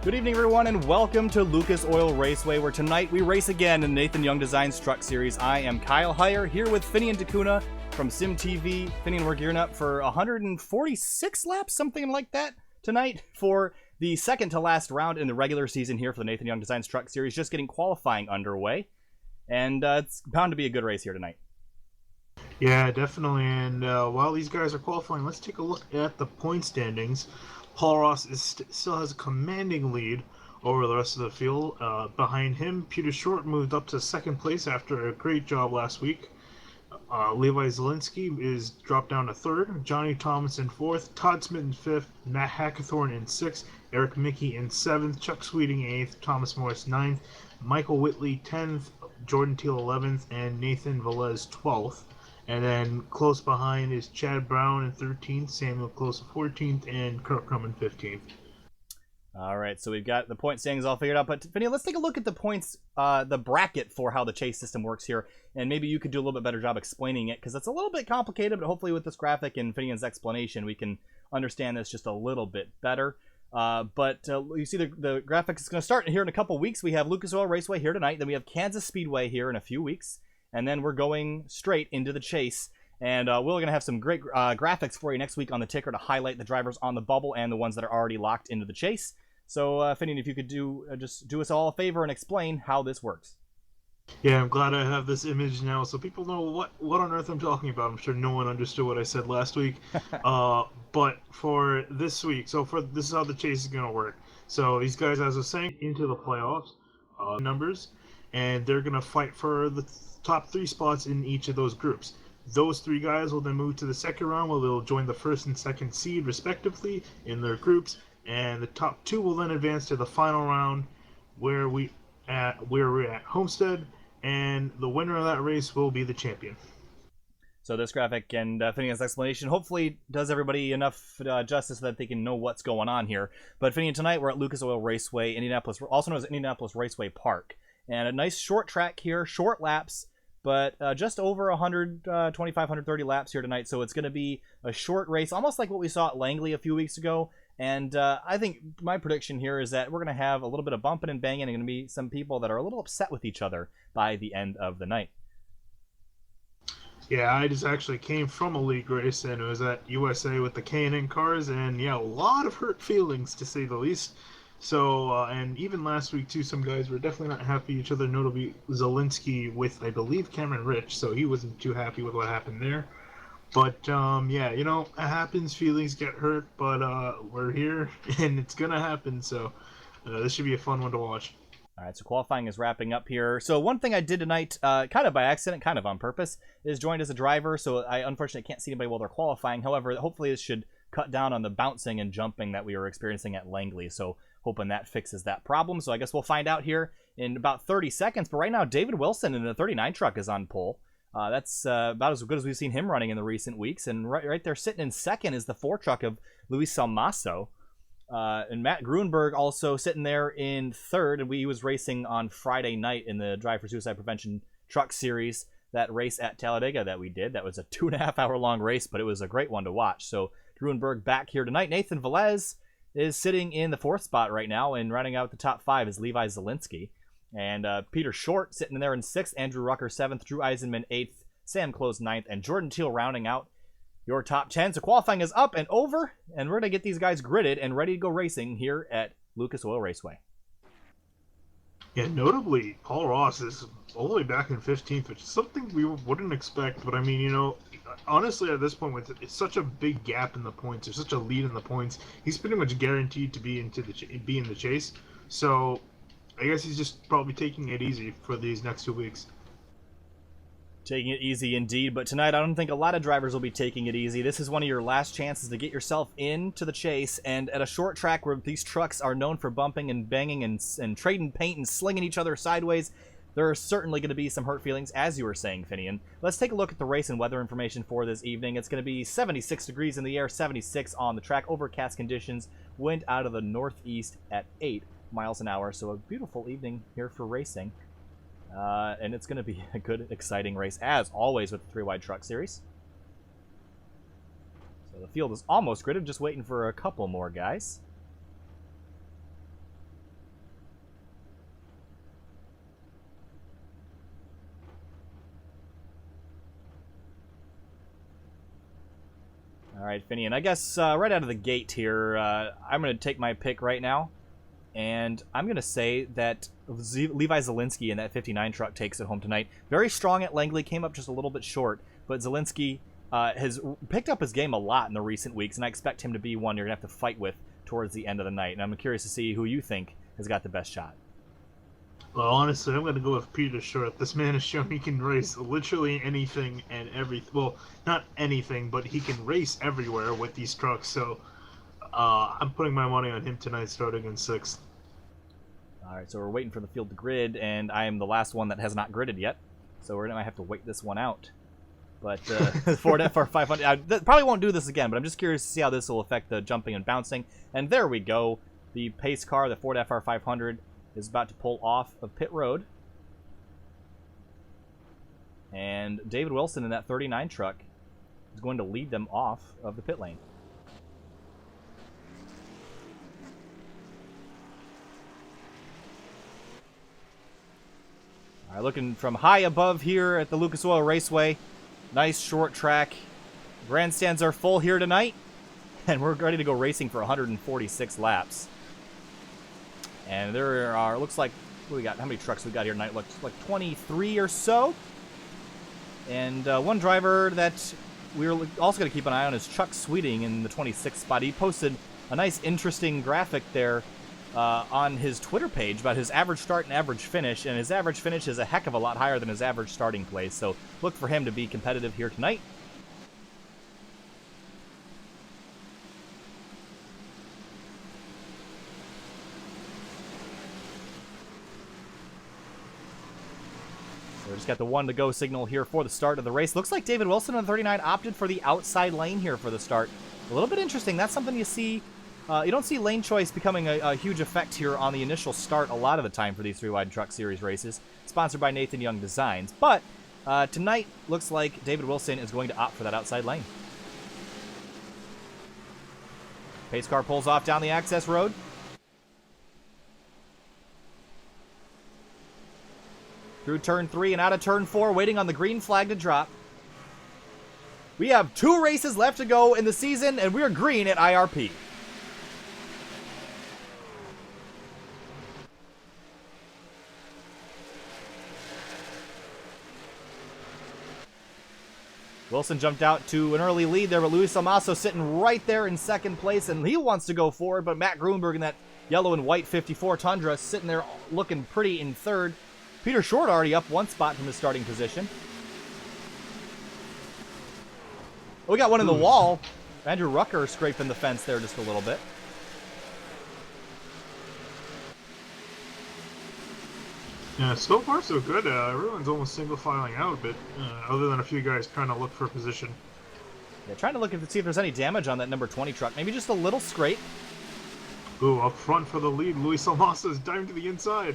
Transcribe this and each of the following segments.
Good evening, everyone, and welcome to Lucas Oil Raceway, where tonight we race again in Nathan Young Designs Truck Series. I am Kyle Heyer, here with Finian DeCuna from SimTV. Finian, we're gearing up for 146 laps, something like that, tonight for the second to last round in the regular season here for the Nathan Young Designs Truck Series, just getting qualifying underway. And it's bound to be a good race here tonight. Yeah, definitely. And while these guys are qualifying, let's take a look at the point standings. Paul Ross still has a commanding lead over the rest of the field. Behind him, Peter Short moved up to second place after a great job last week. Levi Zielinski is dropped down to third. Johnny Thomas in fourth. Todd Smith in fifth. Matt Hackathorn in sixth. Eric Mickey in seventh. Chuck Sweeting eighth. Thomas Morris ninth. Michael Whitley 10th. Jordan Teal 11th. And Nathan Velez 12th. And then close behind is Chad Brown in 13th, Samuel Close 14th, and Kirk Crum in 15th. All right, so we've got the point standings all figured out. But, Finian, let's take a look at the points, the bracket for how the chase system works here. And maybe you could do a little bit better job explaining it, because it's a little bit complicated, but hopefully with this graphic and Finian's explanation, we can understand this just a little bit better. But you see the graphic is going to start here in a couple weeks. We have Lucas Oil Raceway here tonight. Then we have Kansas Speedway here in a few weeks. And then we're going straight into the chase. And we're going to have some great graphics for you next week on the ticker to highlight the drivers on the bubble and the ones that are already locked into the chase. So, Finian, if you could just do us all a favor and explain how this works. Yeah, I'm glad I have this image now so people know what on earth I'm talking about. I'm sure no one understood what I said last week. But for this week, this is how the chase is going to work. So these guys, as I was saying, into the playoffs numbers, and they're going to fight for the top 3 spots in each of those groups. Those 3 guys will then move to the second round where they'll join the first and second seed respectively in their groups, and the top 2 will then advance to the final round where we're at Homestead, and the winner of that race will be the champion. So this graphic and Finian's explanation hopefully does everybody enough justice so that they can know what's going on here. But Finian, tonight we're at Lucas Oil Raceway, Indianapolis, also known as Indianapolis Raceway Park. And a nice short track here, short laps, but just over 125, 130 laps here tonight. So it's going to be a short race, almost like what we saw at Langley a few weeks ago. And I think my prediction here is that we're going to have a little bit of bumping and banging and going to be some people that are a little upset with each other by the end of the night. Yeah, I just actually came from a league race, and it was at USA with the K&N cars, and yeah, a lot of hurt feelings, to say the least. So, and even last week, too, some guys were definitely not happy with each other, notably Zielinski with, I believe, Cameron Rich, so he wasn't too happy with what happened there. But, yeah, you know, it happens, feelings get hurt, but we're here, and it's going to happen, so this should be a fun one to watch. All right, so qualifying is wrapping up here. So one thing I did tonight, kind of by accident, kind of on purpose, is joined as a driver, so I unfortunately can't see anybody while they're qualifying. However, hopefully this should cut down on the bouncing and jumping that we were experiencing at Langley, so hoping that fixes that problem. So I guess we'll find out here in about 30 seconds. But right now, David Wilson in the 39 truck is on pole. That's about as good as we've seen him running in the recent weeks. And right there sitting in second is the 4 truck of Luis Salmaso. And Matt Grunberg also sitting there in third. And he was racing on Friday night in the Drive for Suicide Prevention Truck Series, that race at Talladega that we did. That was a 2.5 hour long race, but it was a great one to watch. So Grunberg back here tonight. Nathan Velez is sitting in the 4th spot right now, and running out the top 5 is Levi Zielinski. And Peter Short sitting there in 6th, Andrew Rucker 7th, Drew Eisenman 8th, Sam Close 9th, and Jordan Teal rounding out your top 10. So qualifying is up and over, and we're going to get these guys gridded and ready to go racing here at Lucas Oil Raceway. Yeah, notably, Paul Ross is all the way back in 15th, which is something we wouldn't expect. But I mean, you know, honestly, at this point, with it's such a big gap in the points, there's such a lead in the points, he's pretty much guaranteed to be in the chase. So I guess he's just probably taking it easy for these next 2 weeks. Taking it easy indeed, but tonight I don't think a lot of drivers will be taking it easy. This is one of your last chances to get yourself into the chase, and at a short track where these trucks are known for bumping and banging and trading paint and slinging each other sideways, there are certainly going to be some hurt feelings, as you were saying, Finian. Let's take a look at the race and weather information for this evening. It's going to be 76 degrees in the air, 76 on the track, overcast conditions, wind out of the northeast at 8 miles an hour, so a beautiful evening here for racing. And it's going to be a good, exciting race, as always with the 3-Wide Truck Series. So the field is almost gridded, just waiting for a couple more guys. All right, Finian. I guess right out of the gate here, I'm going to take my pick right now. And I'm going to say that Levi Zielinski in that 59 truck takes it home tonight. Very strong at Langley, came up just a little bit short. But Zielinski has picked up his game a lot in the recent weeks, and I expect him to be one you're going to have to fight with towards the end of the night. And I'm curious to see who you think has got the best shot. Well, honestly, I'm going to go with Peter Short. This man has shown he can race literally anything and everything. Well, not anything, but he can race everywhere with these trucks. So I'm putting my money on him tonight, starting in 6th. All right, so we're waiting for the field to grid, and I am the last one that has not gridded yet. So we're going to have to wait this one out. But Ford FR500, I probably won't do this again, but I'm just curious to see how this will affect the jumping and bouncing. And there we go. The pace car, the Ford FR500, is about to pull off of pit road. And David Wilson in that 39 truck is going to lead them off of the pit lane. All right, looking from high above here at the Lucas Oil Raceway. Nice short track. Grandstands are full here tonight. And we're ready to go racing for 146 laps. And there are, looks like, what we got? How many trucks we got here tonight? Looks like 23 or so. And one driver that we're also going to keep an eye on is Chuck Sweeting in the 26th spot. He posted a nice, interesting graphic there on his Twitter page about his average start and average finish. And his average finish is a heck of a lot higher than his average starting place. So look for him to be competitive here tonight. We just got the 1 to go signal here for the start of the race. Looks like David Wilson on the 39 opted for the outside lane here for the start. A little bit interesting. That's something you see. You don't see lane choice becoming a huge effect here on the initial start a lot of the time for these 3-Wide Truck Series races. Sponsored by Nathan Young Designs. But tonight looks like David Wilson is going to opt for that outside lane. Pace car pulls off down the access road. Through turn 3 and out of turn 4, waiting on the green flag to drop. We have 2 races left to go in the season, and we're green at IRP. Wilson jumped out to an early lead there, but Luis Almaso sitting right there in second place, and he wants to go forward, but Matt Grunberg in that yellow and white 54 Tundra sitting there looking pretty in third. Peter Short already up 1 spot from his starting position. Oh, we got one in the wall. Andrew Rucker scraping the fence there just a little bit. Yeah, so far so good. Everyone's almost single filing out, but other than a few guys trying to look for a position. Yeah, trying to look to see if there's any damage on that number 20 truck. Maybe just a little scrape. Ooh, up front for the lead. Luis Almaso is diving to the inside.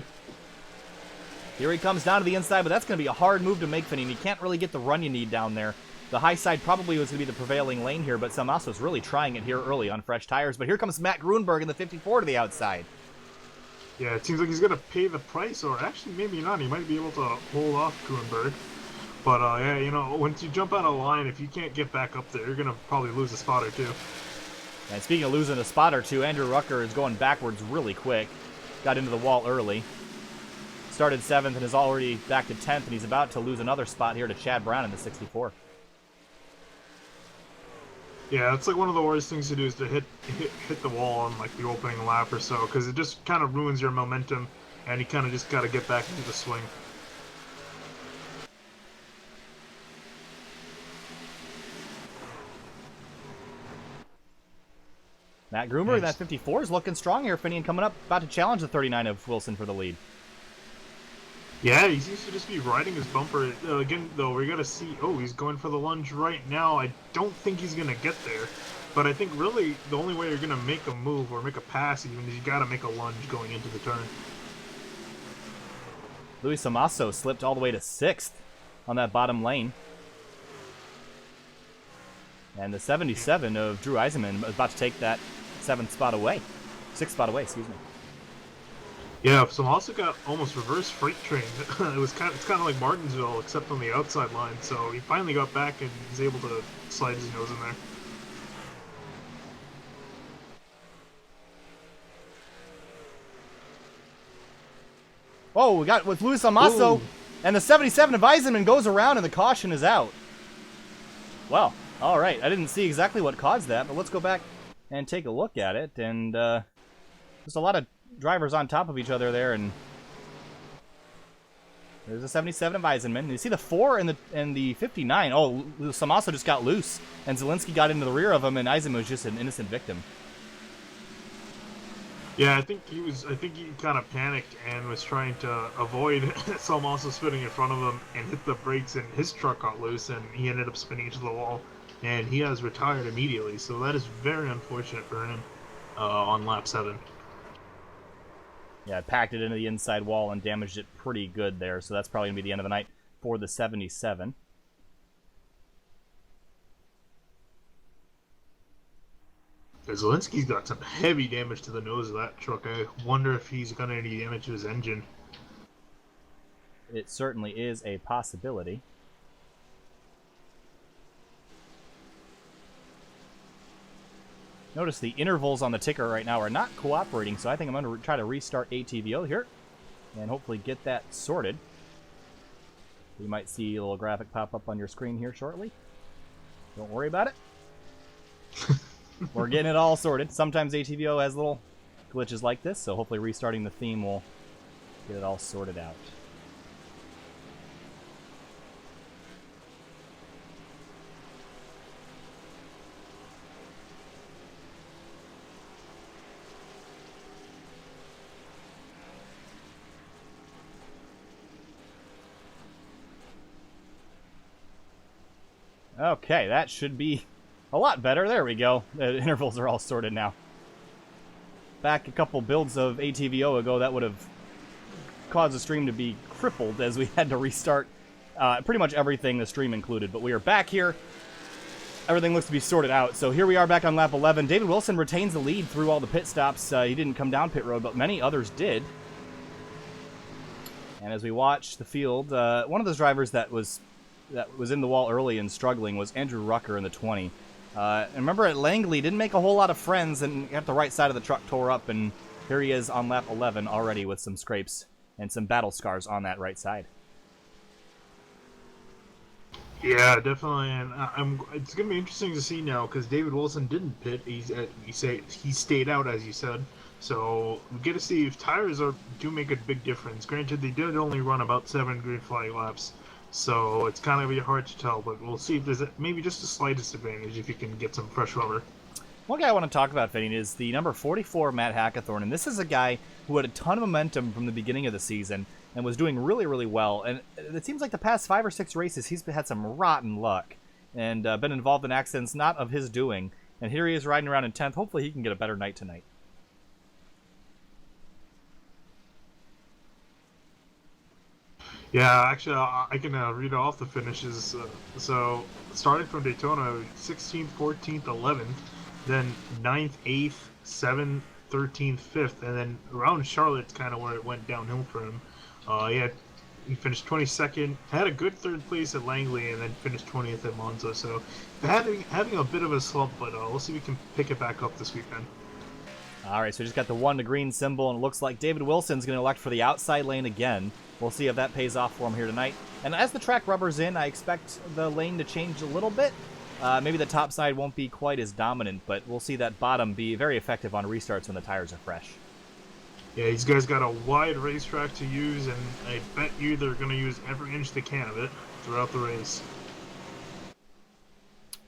Here he comes down to the inside, but that's going to be a hard move to make, Finney. You can't really get the run you need down there. The high side probably was going to be the prevailing lane here, but Salmaso's really trying it here early on fresh tires. But here comes Matt Grunberg in the 54 to the outside. Yeah, it seems like he's going to pay the price, or actually maybe not. He might be able to hold off Grunberg. But, yeah, you know, once you jump out of line, if you can't get back up there, you're going to probably lose a spot or two. And speaking of losing a spot or two, Andrew Rucker is going backwards really quick. Got into the wall early. Started 7th and is already back to 10th, and he's about to lose another spot here to Chad Brown in the 64. Yeah, it's like one of the worst things to do is to hit the wall on like the opening lap or so, because it just kind of ruins your momentum, and you kind of just got to get back into the swing. Matt Grunberg, that 54 is looking strong here. Finian coming up, about to challenge the 39 of Wilson for the lead. Yeah, he seems to just be riding his bumper. Again, though, we're going to see... Oh, he's going for the lunge right now. I don't think he's going to get there. But I think really the only way you're going to make a move or make a pass even is you got to make a lunge going into the turn. Luis Amaso slipped all the way to 6th on that bottom lane. And the 77 of Drew Eisenman is about to take that 7th spot away. 6th spot away, excuse me. Yeah, so also got almost reverse freight train. It's kind of like Martinsville, except on the outside line. So he finally got back and he's able to slide his nose in there. Oh, we got with Luis Amasso, Ooh. and the 77 of Eisenman goes around, and the caution is out. Well, all right. I didn't see exactly what caused that, but let's go back and take a look at it. And there's a lot of drivers on top of each other there, and there's a 77 of Eisenman. You see the 4 and the 59. Oh, Amasso just got loose, and Zielinski got into the rear of him, and Eisenman was just an innocent victim. Yeah, I think he kind of panicked and was trying to avoid Amasso spinning in front of him and hit the brakes, and his truck got loose, and he ended up spinning into the wall, and he has retired immediately. So that is very unfortunate for him on lap 7. Yeah, it packed it into the inside wall and damaged it pretty good there. So that's probably going to be the end of the night for the 77. Zielinski's got some heavy damage to the nose of that truck. I wonder if he's got any damage to his engine. It certainly is a possibility. Notice the intervals on the ticker right now are not cooperating, so I think I'm going to try to restart ATVO here and hopefully get that sorted. You might see a little graphic pop up on your screen here shortly. Don't worry about it. We're getting it all sorted. Sometimes ATVO has little glitches like this, so hopefully restarting the theme will get it all sorted out. Okay, that should be a lot better. There we go. The intervals are all sorted now. Back a couple builds of ATVO ago, that would have caused the stream to be crippled as we had to restart pretty much everything, the stream included. But we are back here. Everything looks to be sorted out. So here we are back on lap 11. David Wilson retains the lead through all the pit stops. He didn't come down pit road, but many others did. And as we watch the field, one of those drivers that was in the wall early and struggling was Andrew Rucker in the 20. And remember at Langley, didn't make a whole lot of friends and got the right side of the truck tore up, and here he is on lap 11 already with some scrapes and some battle scars on that right side. Yeah, definitely, and it's going to be interesting to see now because David Wilson didn't pit. He stayed out, as you said. So we get to see if tires do make a big difference. Granted, they did only run about 7 green flag laps. So it's kind of be hard to tell, but we'll see if there's maybe just a slight disadvantage if you can get some fresh rubber. One guy I want to talk about, Fitting, is the number 44, Matt Hackathorn. And this is a guy who had a ton of momentum from the beginning of the season and was doing really, really well. And it seems like the past 5 or 6 races, he's had some rotten luck and been involved in accidents not of his doing. And here he is riding around in 10th. Hopefully he can get a better night tonight. Yeah, actually, I can read off the finishes. So, starting from Daytona, 16th, 14th, 11th, then 9th, 8th, 7th, 13th, 5th, and then around Charlotte's kind of where it went downhill for him. He finished 22nd, had a good 3rd place at Langley, and then finished 20th at Monza. So, having a bit of a slump, but we'll see if we can pick it back up this weekend. All right, so we just got the 1 to green symbol, and it looks like David Wilson's going to elect for the outside lane again. We'll see if that pays off for him here tonight. And as the track rubbers in, I expect the lane to change a little bit. Maybe the top side won't be quite as dominant, but we'll see that bottom be very effective on restarts when the tires are fresh. Yeah, these guys got a wide racetrack to use, and I bet you they're going to use every inch they can of it throughout the race.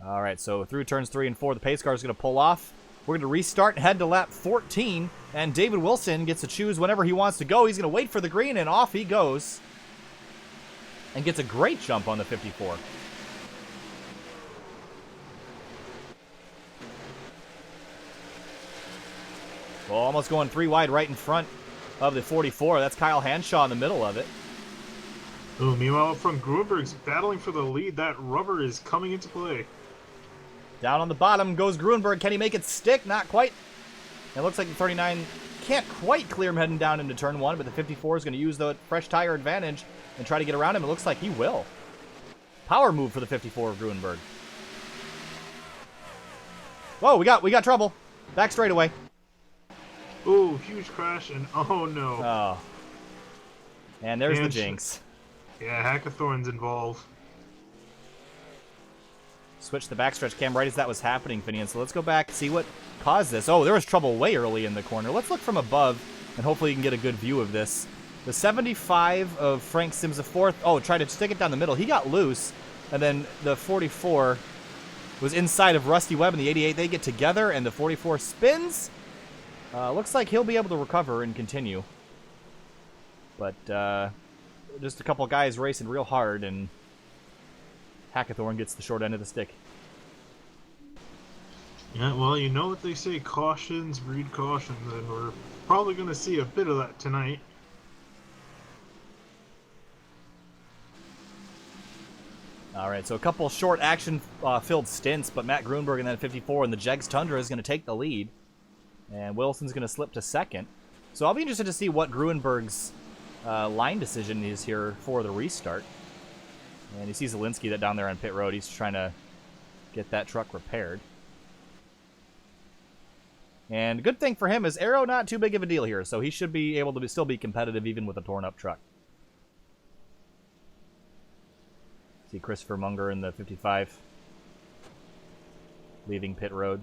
All right, so through turns 3 and 4, the pace car is going to pull off. We're going to restart and head to lap 14, and David Wilson gets to choose whenever he wants to go. He's going to wait for the green, and off he goes. And gets a great jump on the 54. Well, almost going 3 wide right in front of the 44. That's Kyle Hanshaw in the middle of it. Oh, meanwhile, from Gruenberg's battling for the lead. That rubber is coming into play. Down on the bottom goes Gruenberg. Can he make it stick? Not quite. It looks like the 39 can't quite clear him heading down into turn 1, but the 54 is going to use the fresh tire advantage and try to get around him. It looks like he will. Power move for the 54 of Gruenberg. Whoa, we got trouble. Back straightaway. Oh, huge crash, and oh no. Oh. And there's the And jinx. yeah, Hackathorn's involved. Switch the backstretch cam right as that was happening, Finian. So let's go back, see what caused this. Oh, there was trouble way early in the corner. Let's look from above, and hopefully you can get a good view of this. The 75 of Frank Sims IV. Oh, tried to stick it down the middle. He got loose, and then the 44 was inside of Rusty Webb and the 88. They get together, and the 44 spins. Looks like he'll be able to recover and continue. But just a couple guys racing real hard, and Hackathorn gets the short end of the stick. Yeah, well, you know what they say, cautions breed cautions, and we're probably going to see a bit of that tonight. All right, so a couple short action-filled stints, but Matt Grunberg in that 54 and the Jegs Tundra is going to take the lead. And Wilson's going to slip to second. So I'll be interested to see what Grunberg's line decision is here for the restart. And you see Zielinski that down there on pit road. He's trying to get that truck repaired. And good thing for him is Aero not too big of a deal here, so he should be able to still be competitive even with a torn-up truck. See Christopher Munger in the 55 leaving pit road.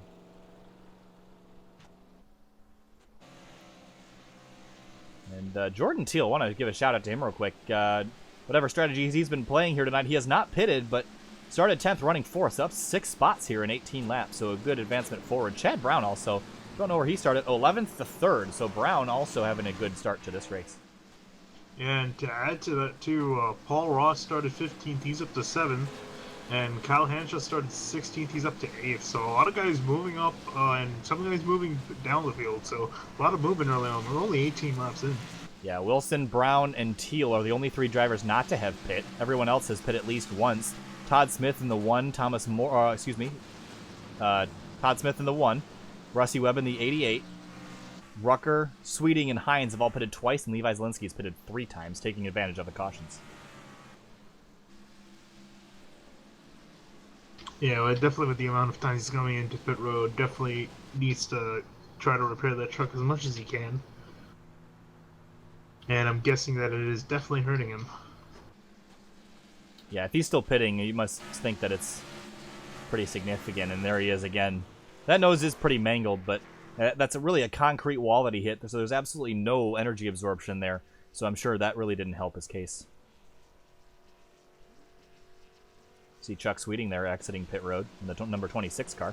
And Jordan Teal, want to give a shout out to him real quick. Whatever strategies he's been playing here tonight, he has not pitted, but started 10th running 4th, so up 6 spots here in 18 laps, so a good advancement forward. Chad Brown also, don't know where he started, 11th to 3rd, so Brown also having a good start to this race. Yeah, and to add to that too, Paul Ross started 15th, he's up to 7th, and Kyle Hanshaw started 16th, he's up to 8th. So a lot of guys moving up, and some guys moving down the field, so a lot of movement early on. We're only 18 laps in. Yeah, Wilson, Brown, and Teal are the only 3 drivers not to have pit. Everyone else has pit at least once. Todd Smith in the 1, Todd Smith in the 1, Rusty Webb in the 88. Rucker, Sweeting, and Hines have all pitted twice, and Levi Zielinski has pitted 3 times, taking advantage of the cautions. Yeah, well, definitely with the amount of times he's coming into pit road, definitely needs to try to repair that truck as much as he can. And I'm guessing that it is definitely hurting him. Yeah, if he's still pitting, you must think that it's pretty significant, and there he is again. That nose is pretty mangled, but that's really a concrete wall that he hit, so there's absolutely no energy absorption there, so I'm sure that really didn't help his case. See Chuck Sweeting there exiting pit road in the number 26 car.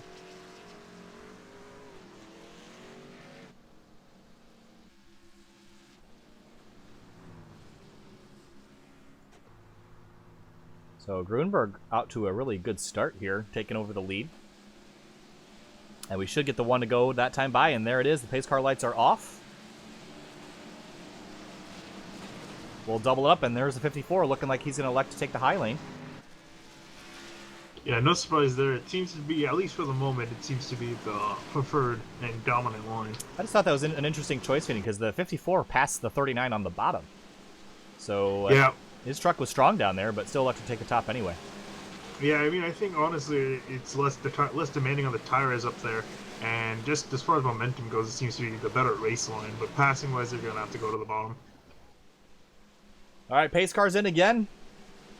So Grunberg out to a really good start here, taking over the lead. And we should get the one to go that time by, and there it is. The pace car lights are off. We'll double it up, and there's the 54 looking like he's going to elect to take the high lane. Yeah, no surprise there. It seems to be, at least for the moment, it seems to be the preferred and dominant line. I just thought that was an interesting choice, because the 54 passed the 39 on the bottom. So yeah. His truck was strong down there, but still elected to take the top anyway. Yeah, I mean, I think honestly it's less demanding on the tires up there, and just as far as momentum goes, it seems to be the better race line. But passing wise, they're gonna have to go to the bottom. All right, pace car's in again.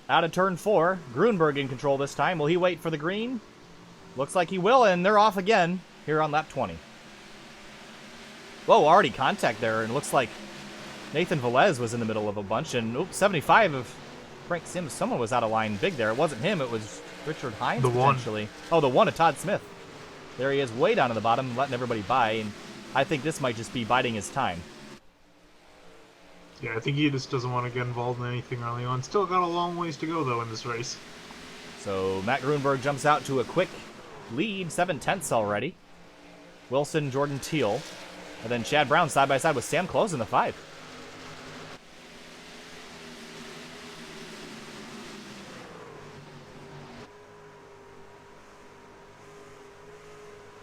Out of turn 4, Grunberg in control this time. Will he wait for the green? Looks like he will, and they're off again here on lap 20. Whoa, already contact there, and it looks like Nathan Velez was in the middle of a bunch, and oops, 75 of Frank Sims. Someone was out of line big there. It wasn't him. It was Richard Hines, potentially. Oh, the 1 of Todd Smith. There he is, way down at the bottom, letting everybody by, and I think this might just be biding his time. Yeah, I think he just doesn't want to get involved in anything early on. Still got a long ways to go, though, in this race. So Matt Grunberg jumps out to a quick lead, 7/10 already. Wilson, Jordan Teal, and then Chad Brown side by side with Sam Close in the 5.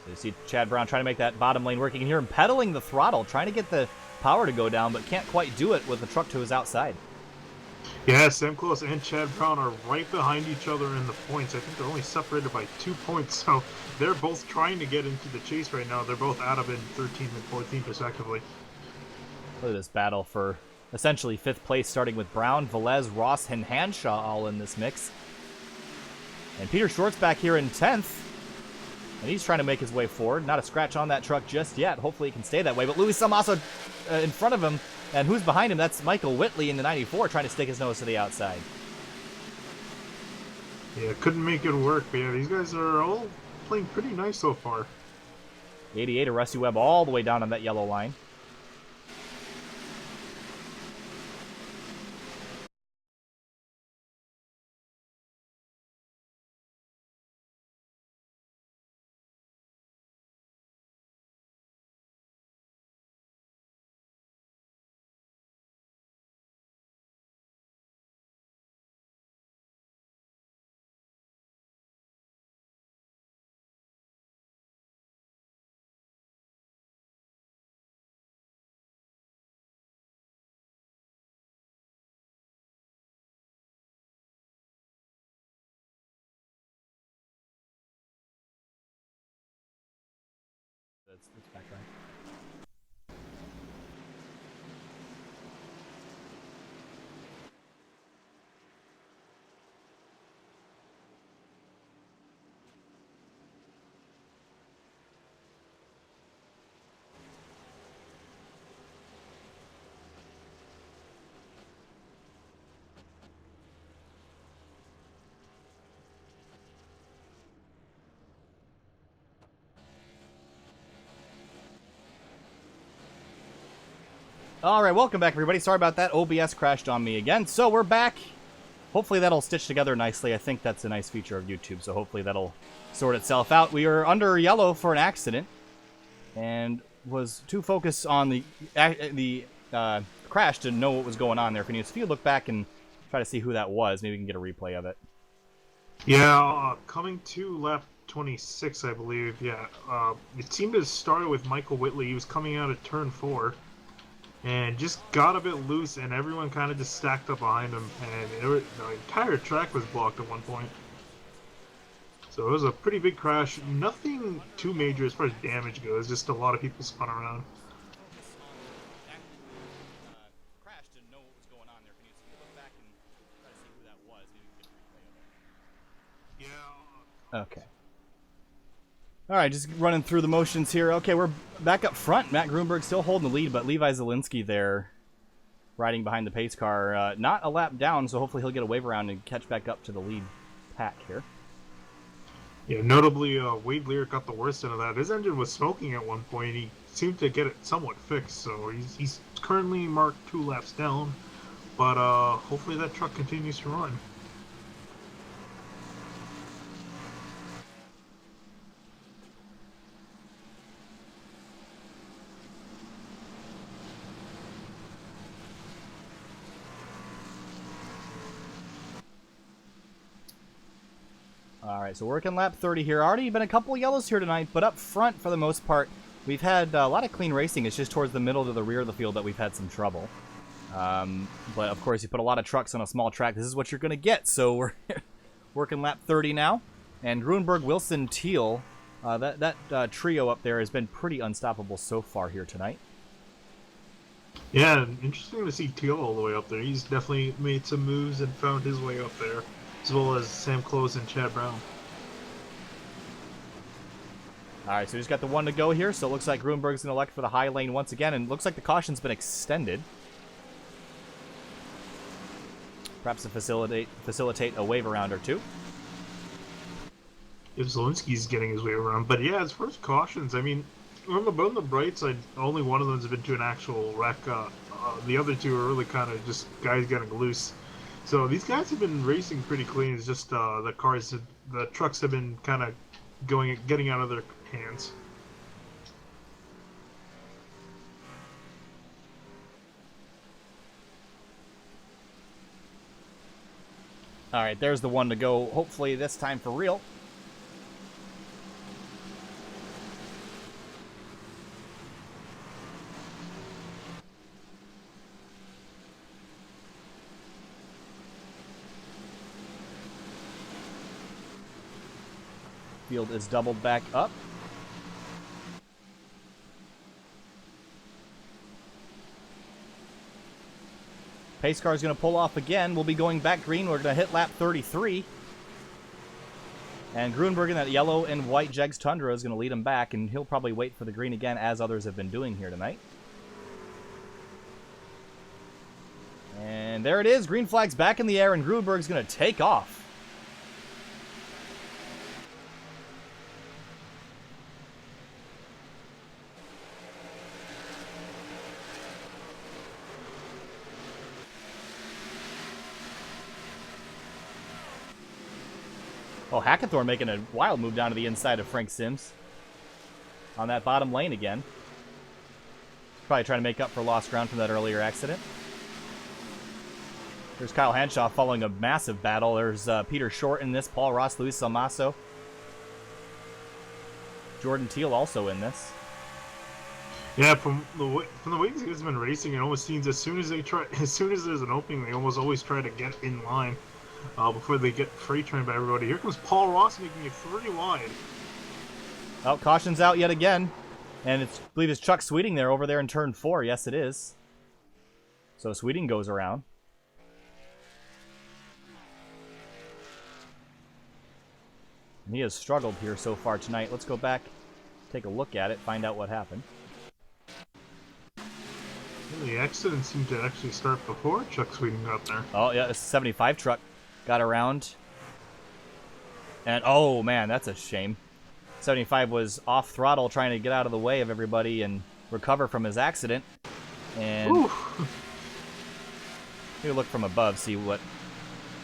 So you see Chad Brown trying to make that bottom lane work. You can hear him pedaling the throttle, trying to get the power to go down, but can't quite do it with the truck to his outside. Yeah, Sam Close and Chad Brown are right behind each other in the points. I think they're only separated by 2 points, so they're both trying to get into the chase right now. They're both out of it, 13th and 14th respectively. Look at this battle for essentially 5th place, starting with Brown, Velez, Ross, and Hanshaw all in this mix. And Peter Short's back here in 10th. And he's trying to make his way forward. Not a scratch on that truck just yet. Hopefully he can stay that way. But Luis Salmaso in front of him. And who's behind him? That's Michael Whitley in the 94 trying to stick his nose to the outside. Yeah, couldn't make it work. But yeah, these guys are all playing pretty nice so far. 88 of Rusty Webb all the way down on that yellow line. That's back right. All right, welcome back, everybody. Sorry about that. OBS crashed on me again. So we're back. Hopefully that'll stitch together nicely. I think that's a nice feature of YouTube, so hopefully that'll sort itself out. We were under yellow for an accident and was too focused on the crash to know what was going on there. If you look back and try to see who that was, maybe we can get a replay of it. Yeah, coming to lap 26, I believe. Yeah, it seemed to start with Michael Whitley. He was coming out of turn 4. And just got a bit loose, and everyone kind of just stacked up behind him, and the entire track was blocked at one point. So it was a pretty big crash. Nothing too major as far as damage goes, just a lot of people spun around. Okay. All right, just running through the motions here. Okay, we're back up front. Matt Grunberg still holding the lead, but Levi Zielinski there riding behind the pace car. Not a lap down, so hopefully he'll get a wave around and catch back up to the lead pack here. Yeah, notably, Wade Lear got the worst end of that. His engine was smoking at one point. He seemed to get it somewhat fixed, so he's currently marked 2 laps down. But hopefully that truck continues to run. All right, so working lap 30 here. Already been a couple of yellows here tonight, but up front, for the most part, we've had a lot of clean racing. It's just towards the middle to the rear of the field that we've had some trouble. But, of course, you put a lot of trucks on a small track. This is what you're going to get. So we're working lap 30 now. And Grunberg, Wilson, Teal, that trio up there has been pretty unstoppable so far here tonight. Yeah, interesting to see Teal all the way up there. He's definitely made some moves and found his way up there, as well as Sam Close and Chad Brown. All right, so we just got the one to go here. So it looks like Grunberg's going to elect for the high lane once again, and it looks like the caution's been extended. Perhaps to facilitate a wave around or two. If Zielinski's getting his way around. But yeah, as far as cautions, I mean, on the bright side, only one of them's been to an actual wreck. The other two are really kind of just guys getting loose. So these guys have been racing pretty clean. It's just the trucks have been kind of getting out of their hands. All right, there's the one to go. Hopefully this time for real. Field is doubled back up. Pace car is going to pull off again. We'll be going back green. We're going to hit lap 33. And Grunberg in that yellow and white Jegs Tundra is going to lead him back, and he'll probably wait for the green again, as others have been doing here tonight. And there it is. Green flag's back in the air, and Grunberg's going to take off. Oh, Hackathorn making a wild move down to the inside of Frank Sims on that bottom lane again. Probably trying to make up for lost ground from that earlier accident. There's Kyle Hanshaw following a massive battle. There's Peter Short in this, Paul Ross, Luis Salmaso. Jordan Teal also in this. Yeah, from the way these guys have been racing, it almost seems as soon as there's an opening, they almost always try to get in line. Before they get freight trained by everybody. Here comes Paul Ross making it 3 wide. Oh, caution's out yet again. And I believe it's Chuck Sweeting there over there in turn 4. Yes, it is. So Sweeting goes around. And he has struggled here so far tonight. Let's go back, take a look at it, find out what happened. The accident seemed to actually start before Chuck Sweeting got there. Oh, yeah, this 75 truck got around. And, oh, man, that's a shame. 75 was off throttle trying to get out of the way of everybody and recover from his accident. And we look from above, see what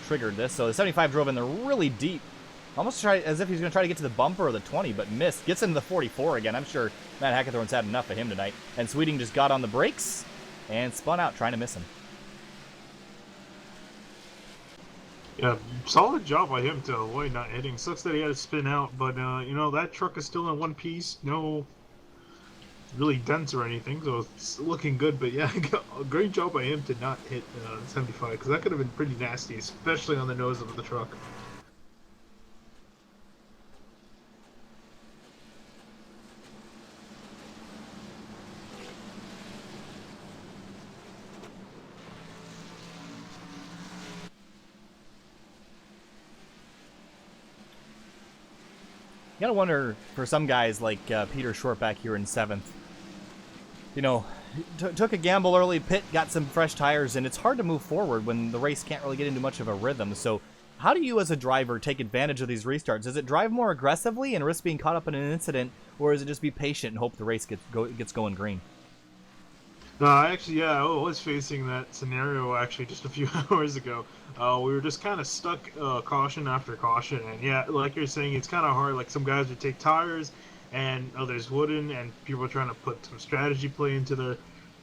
triggered this. So the 75 drove in there really deep. Almost as if he's going to try to get to the bumper or the 20, but missed. Gets into the 44 again. I'm sure Matt Hackathorn's had enough of him tonight. And Sweeting just got on the brakes and spun out trying to miss him. Yeah, solid job by him to avoid not hitting. Sucks that he had to spin out, but you know, that truck is still in one piece. No really dents or anything, so it's looking good. But yeah, a great job by him to not hit 75, because that could have been pretty nasty, especially on the nose of the truck. You gotta wonder, for some guys like Peter Short back here in 7th, you know, took a gamble early, pit, got some fresh tires, and it's hard to move forward when the race can't really get into much of a rhythm. So how do you as a driver take advantage of these restarts? Is it drive more aggressively and risk being caught up in an incident, or is it just be patient and hope the race gets going green? Actually, yeah, I was facing that scenario actually just a few hours ago. We were just kind of stuck caution after caution, and yeah, like you're saying, it's kind of hard. Like, some guys would take tires, and others wouldn't, and people are trying to put some strategy play into there,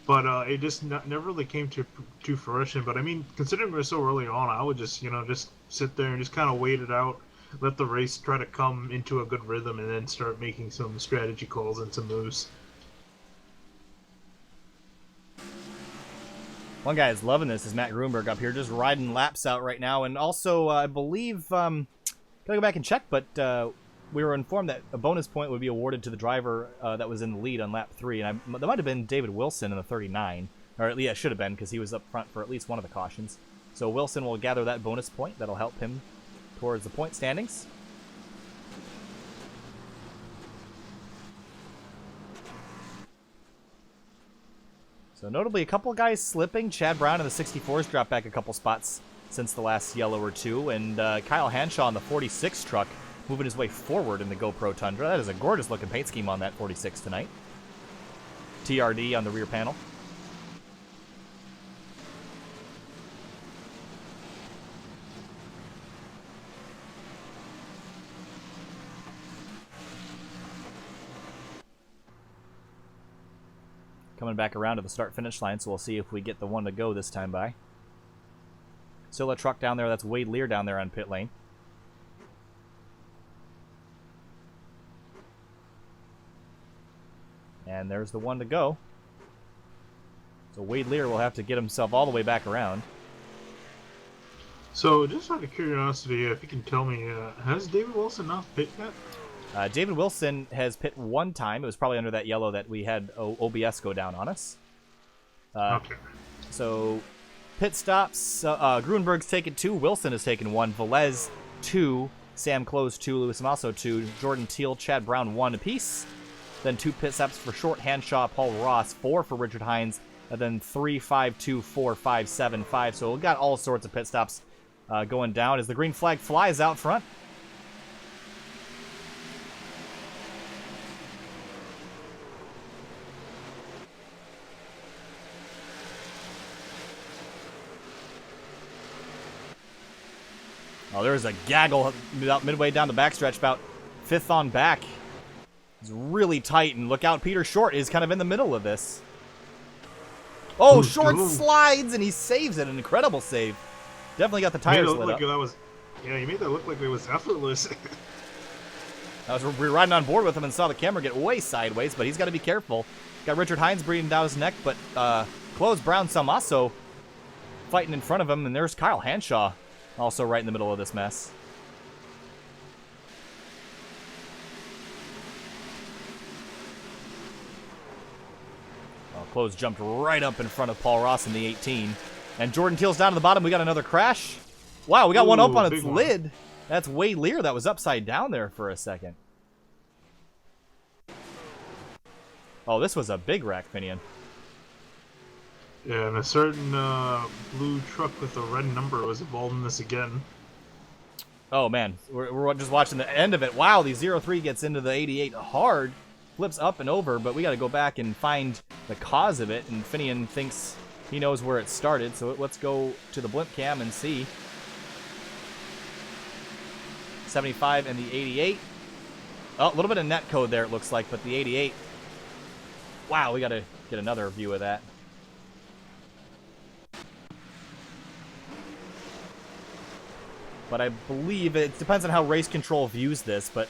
but it just never really came to fruition. But I mean, considering we're so early on, I would just sit there and just kind of wait it out, let the race try to come into a good rhythm, and then start making some strategy calls and some moves. One guy is loving this is Matt Grunberg up here, just riding laps out right now. And also, I believe, gotta go back and check, but we were informed that a bonus point would be awarded to the driver that was in the lead on lap 3. And that might have been David Wilson in the 39. Or at least it should have been, because he was up front for at least one of the cautions. So Wilson will gather that bonus point. That'll help him towards the point standings. So notably, a couple guys slipping. Chad Brown in the 64s dropped back a couple spots since the last yellow or two. And Kyle Hanshaw in the 46 truck moving his way forward in the GoPro Tundra. That is a gorgeous looking paint scheme on that 46 tonight. TRD on the rear panel. Coming back around to the start-finish line, so we'll see if we get the one to go this time by. Still a truck down there. That's Wade Lear down there on pit lane. And there's the one to go. So Wade Lear will have to get himself all the way back around. So, just out of curiosity, if you can tell me, has David Wilson not pit yet? David Wilson has pit one time. It was probably under that yellow that we had OBS go down on us. Okay. So pit stops. Gruenberg's taken 2. Wilson has taken 1. Velez 2. Sam Close 2. Lewis Amasso 2. Jordan Teal, Chad Brown 1 apiece. Then 2 pit stops for Short, Hanshaw, Paul Ross. 4 for Richard Hines. And then 3, 5, 2, 4, 5, 7, 5. So we've got all sorts of pit stops going down as the green flag flies out front. Oh, there's a gaggle about midway down the backstretch, about 5th on back. It's really tight, and look out, Peter Short is kind of in the middle of this. Oh, Short slides, and he saves it. An incredible save. Definitely got the tires lit up. Yeah, he made that look like it was effortless. We were riding on board with him and saw the camera get way sideways, but he's got to be careful. Got Richard Hines breathing down his neck, but Close, Brown, Salmasso fighting in front of him, and there's Kyle Hanshaw. Also right in the middle of this mess. Well, Close jumped right up in front of Paul Ross in the 18. And Jordan Teal's down to the bottom. We got another crash. Wow, we got one up on its lid. That's Wade Lear. That was upside down there for a second. Oh, this was a big wreck, Finian. Yeah, and a certain blue truck with a red number was involved in this again. Oh, man. We're just watching the end of it. Wow, the 03 gets into the 88 hard. Flips up and over, but we got to go back and find the cause of it. And Finian thinks he knows where it started. So let's go to the blimp cam and see. 75 and the 88. Oh, a little bit of net code there, it looks like, but the 88. Wow, we got to get another view of that. But I believe it depends on how race control views this, but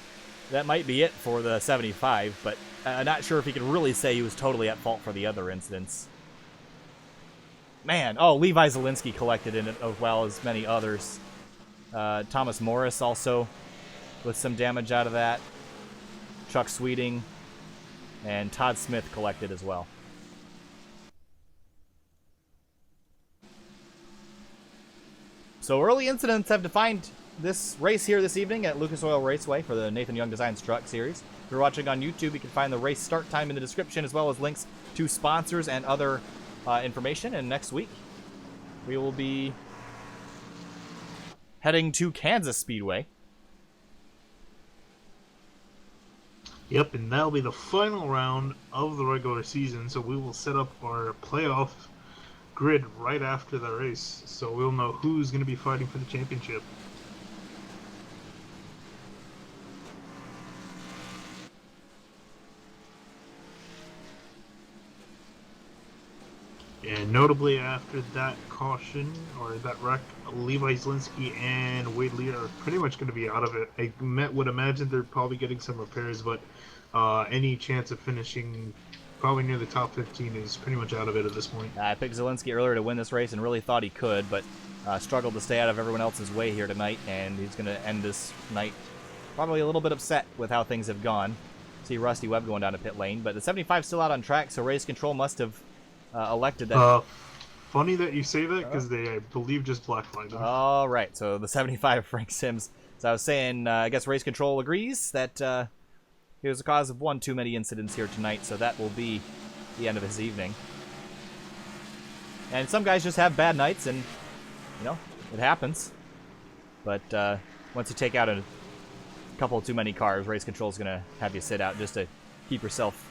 that might be it for the 75. But I'm not sure if he can really say he was totally at fault for the other incidents. Man, oh, Levi Zielinski collected in it as well as many others. Thomas Morris also with some damage out of that. Chuck Sweeting and Todd Smith collected as well. So early incidents have defined this race here this evening at Lucas Oil Raceway for the Nathan Young Designs Truck Series. If you're watching on YouTube, you can find the race start time in the description as well as links to sponsors and other information. And next week, we will be heading to Kansas Speedway. Yep, and that'll be the final round of the regular season, so we will set up our playoff grid right after the race, so we'll know who's going to be fighting for the championship. And notably after that caution, or that wreck, Levi Zielinski and Wade Lear are pretty much going to be out of it. I would imagine they're probably getting some repairs, but any chance of finishing probably near the top 15 is pretty much out of it at this point. I picked Zielinski earlier to win this race and really thought he could, but struggled to stay out of everyone else's way here tonight, and he's going to end this night probably a little bit upset with how things have gone. See Rusty Webb going down to pit lane, but the 75 still out on track, so race control must have elected that. Funny that you say that, because they, I believe, just blacklined him. All right, so the 75 Frank Sims. So I was saying, I guess race control agrees that he was the cause of one too many incidents here tonight, so that will be the end of his evening. And some guys just have bad nights, and, you know, it happens. But once you take out a couple too many cars, race control is going to have you sit out just to keep yourself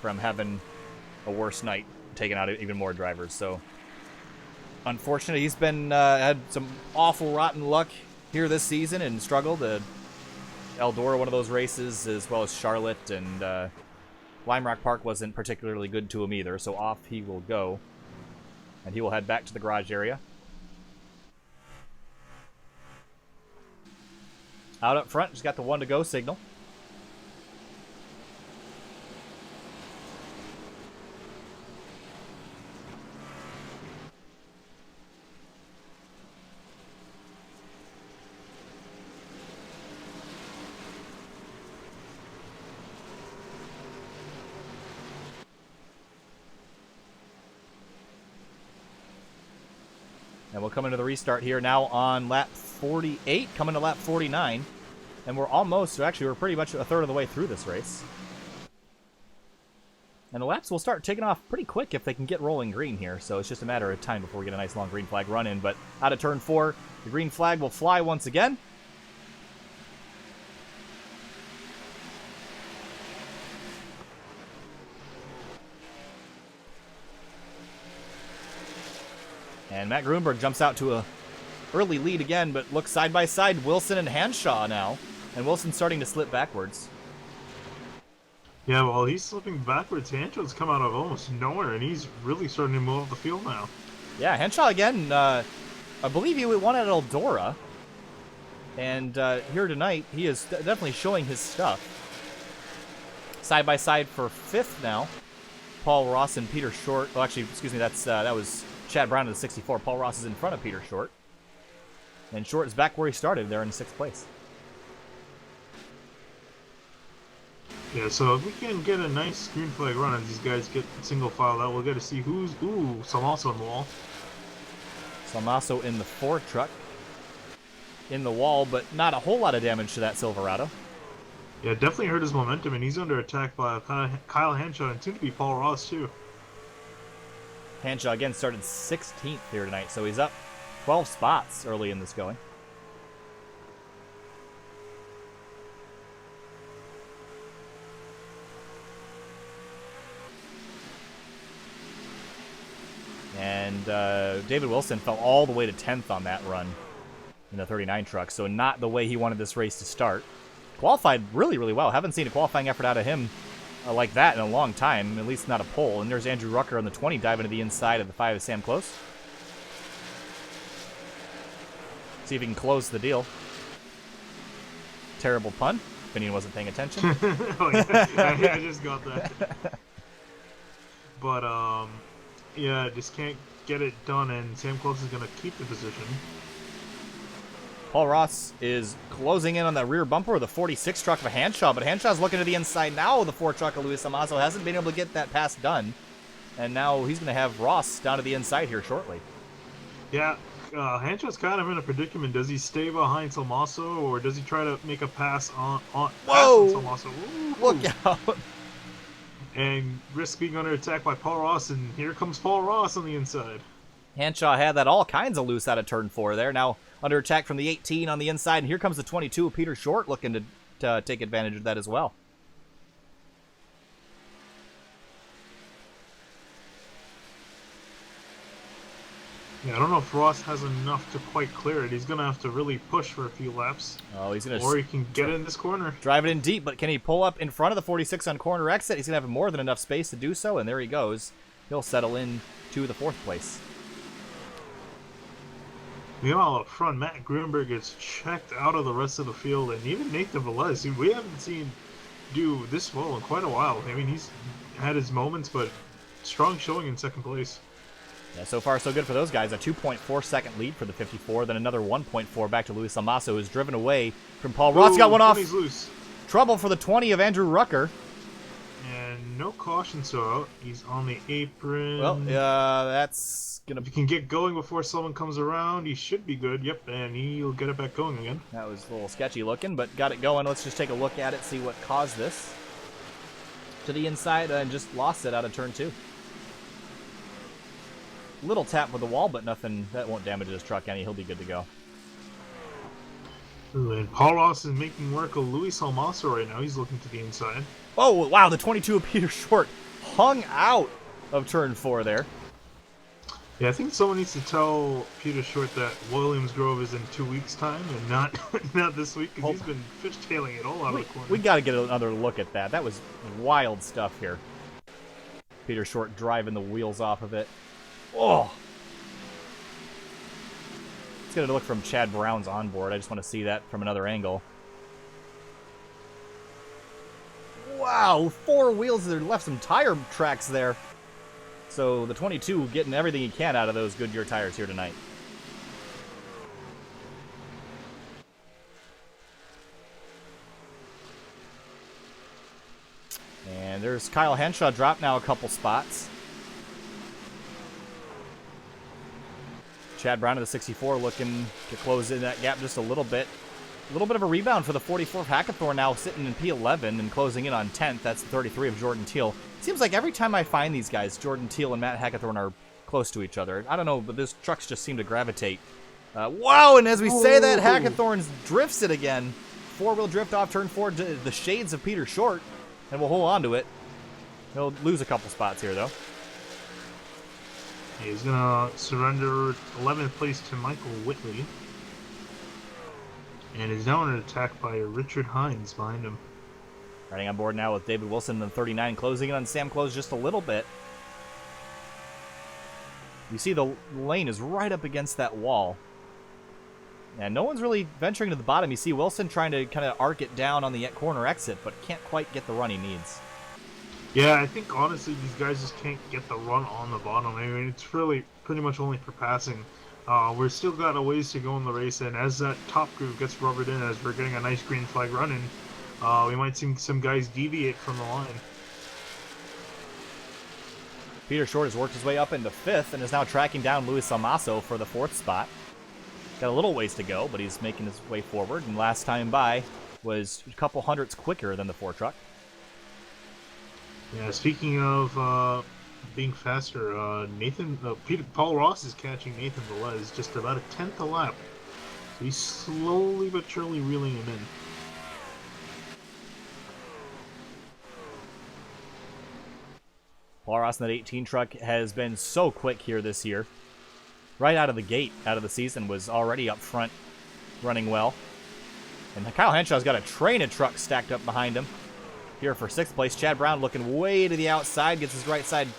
from having a worse night, taking out even more drivers. So, unfortunately, he's been had some awful rotten luck here this season and struggled. Eldora, one of those races, as well as Charlotte, and Lime Rock Park wasn't particularly good to him either, so off he will go. And he will head back to the garage area. Out up front, just got the 1 to go signal. we'll come into the restart here now on lap 48, coming to lap 49. And we're almost, actually, we're pretty much a third of the way through this race. And the laps will start taking off pretty quick if they can get rolling green here. So it's just a matter of time before we get a nice long green flag run in. But out of turn 4, the green flag will fly once again. And Matt Grunberg jumps out to a early lead again, but looks side by side, Wilson and Hanshaw now. And Wilson's starting to slip backwards. Yeah, well, he's slipping backwards. Hanshaw's come out of almost nowhere, and he's really starting to move up the field now. Yeah, Hanshaw again, I believe he won at Eldora. And here tonight, he is definitely showing his stuff. Side by side for 5th now. Paul Ross and Peter Short. Oh, actually, excuse me, that was Chad Brown in the 64. Paul Ross is in front of Peter Short. And Short is back where he started, there in 6th place. Yeah, so if we can get a nice green flag run as these guys get single file out, we'll get to see who's... Ooh, Salmaso on the wall. Salmaso in the Ford truck. In the wall, but not a whole lot of damage to that Silverado. Yeah, definitely hurt his momentum, and he's under attack by Kyle Hanshaw and soon to be Paul Ross, too. Hanshaw again started 16th here tonight, so he's up 12 spots early in this going. And David Wilson fell all the way to 10th on that run in the 39 truck, so not the way he wanted this race to start. Qualified really, really well. Haven't seen a qualifying effort out of him like that in a long time, at least not a pole. And there's Andrew Rucker on the 20 diving to the inside of the 5 of Sam Close. See if he can close the deal. Terrible pun. Finian wasn't paying attention. Oh, yeah, I just got that. But, yeah, just can't get it done, and Sam Close is going to keep the position. Paul Ross is closing in on the rear bumper of the 46 truck of Hanshaw, but Hanshaw's looking to the inside now. The 4 truck of Luis Amazo hasn't been able to get that pass done, and now he's going to have Ross down to the inside here shortly. Yeah, Hanshaw's kind of in a predicament. Does he stay behind Salmaso, or does he try to make a pass on Salmaso? Ooh. Look out! And risk being under attack by Paul Ross, and here comes Paul Ross on the inside. Hanshaw had that all kinds of loose out of turn 4 there. Now under attack from the 18 on the inside, and here comes the 22 of Peter Short looking to take advantage of that as well. Yeah, I don't know if Ross has enough to quite clear it. He's going to have to really push for a few laps. Oh, he's going to... Or he can get it in this corner. Drive it in deep, but can he pull up in front of the 46 on corner exit? He's going to have more than enough space to do so, and there he goes. He'll settle in to the 4th place. Meanwhile, up front, Matt Grunberg is checked out of the rest of the field, and even Nathan Velez, who we haven't seen do this well in quite a while. I mean, he's had his moments, but strong showing in 2nd place. Yeah, so far so good for those guys. A 2.4 second lead for the 54, then another 1.4 back to Luis Amaso, who's driven away from Paul Ross. Got one off. Loose. Trouble for the 20 of Andrew Rucker. And no caution, so he's on the apron. Well, that's going If he can get going before someone comes around, he should be good. Yep, and he'll get it back going again. That was a little sketchy looking, but got it going. Let's just take a look at it, see what caused this. To the inside, and just lost it out of turn 2. Little tap with the wall, but nothing. That won't damage his truck any. He'll be good to go. Ooh, and Paul Ross is making work of Luis Almaso right now. He's looking to the inside. Oh, wow. The 22 of Peter Short hung out of turn 4 there. Yeah, I think someone needs to tell Peter Short that Williams Grove is in 2 weeks' time and not this week, because he's been fishtailing it all out of the corner. We got to get another look at that. That was wild stuff here. Peter Short driving the wheels off of it. Oh! Let's get a look from Chad Brown's onboard. I just want to see that from another angle. Wow! 4 wheels there, left some tire tracks there. So the 22 getting everything he can out of those Goodyear tires here tonight. And there's Kyle Henshaw dropped now a couple spots. Chad Brown of the 64 looking to close in that gap just a little bit. A little bit of a rebound for the 44th Hackathorn, now sitting in P11 and closing in on 10th. That's the 33 of Jordan Teal. Seems like every time I find these guys, Jordan Teal and Matt Hackathorn are close to each other. I don't know, but these trucks just seem to gravitate. Wow, and as we say that, Hackathorn drifts it again. Four-wheel drift off turn 4 to the shades of Peter Short, and we'll hold on to it. He'll lose a couple spots here, though. He's going to surrender 11th place to Michael Whitley. And is now under attack by Richard Hines behind him. Riding on board now with David Wilson in the 39, closing in on Sam Close just a little bit. You see the lane is right up against that wall. And no one's really venturing to the bottom. You see Wilson trying to kind of arc it down on the corner exit, but can't quite get the run he needs. Yeah, I think honestly these guys just can't get the run on the bottom. I mean, it's really pretty much only for passing. We're still got a ways to go in the race, and as that top group gets rubbered in, as we're getting a nice green flag running, we might see some guys deviate from the line. Peter Short has worked his way up into 5th and is now tracking down Luis Almaso for the 4th spot. Got a little ways to go, but he's making his way forward, and last time by was a couple hundredths quicker than the 4 truck. Yeah, speaking of being faster, Paul Ross is catching Nathan Velez just about a 10th a lap. So he's slowly but surely reeling him in. Paul Ross in that 18 truck has been so quick here this year. Right out of the gate, out of the season, was already up front, running well. And Kyle Henshaw's got a train of trucks stacked up behind him. Here for 6th place, Chad Brown looking way to the outside, gets his right side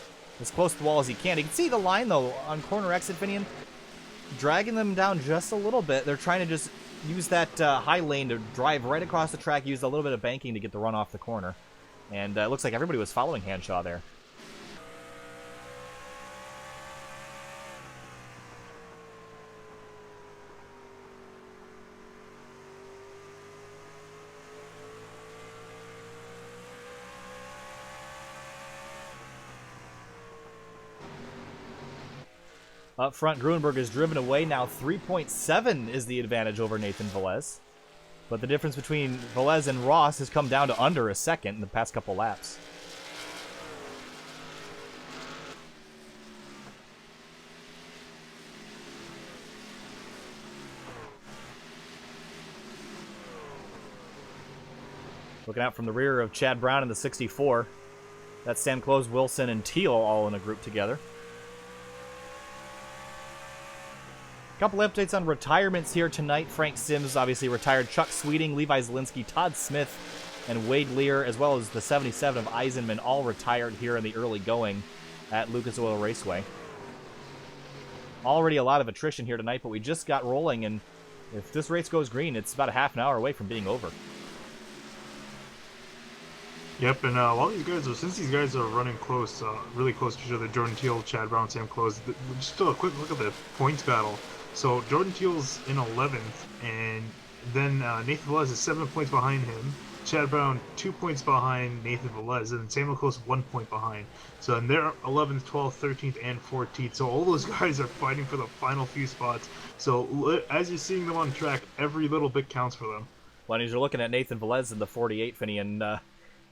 as close to the wall as he can. You can see the line, though, on corner exit, Finian, dragging them down just a little bit. They're trying to just use that high lane to drive right across the track, use a little bit of banking to get the run off the corner. And it looks like everybody was following Henshaw there. Up front, Gruenberg is driven away. Now 3.7 is the advantage over Nathan Velez. But the difference between Velez and Ross has come down to under a second in the past couple laps. Looking out from the rear of Chad Brown in the 64. That's Sam Close, Wilson, and Teal all in a group together. Couple updates on retirements here tonight. Frank Sims obviously retired. Chuck Sweeting, Levi Zielinski, Todd Smith, and Wade Lear, as well as the 77 of Eisenman, all retired here in the early going at Lucas Oil Raceway. Already a lot of attrition here tonight, but we just got rolling, and if this race goes green, it's about a half an hour away from being over. Yep, and while these guys are, since these guys are running close, really close to each other, Jordan Teal, Chad Brown, Sam Close, just a quick look at the points battle. So Jordan Teal's in 11th, and then Nathan Velez is 7 points behind him. Chad Brown 2 points behind Nathan Velez, and Samuel Close 1 point behind. So and they're 11th, 12th, 13th, and 14th. So all those guys are fighting for the final few spots. So as you're seeing them on track, every little bit counts for them. Well, and as you're looking at Nathan Velez in the 48, Finney, and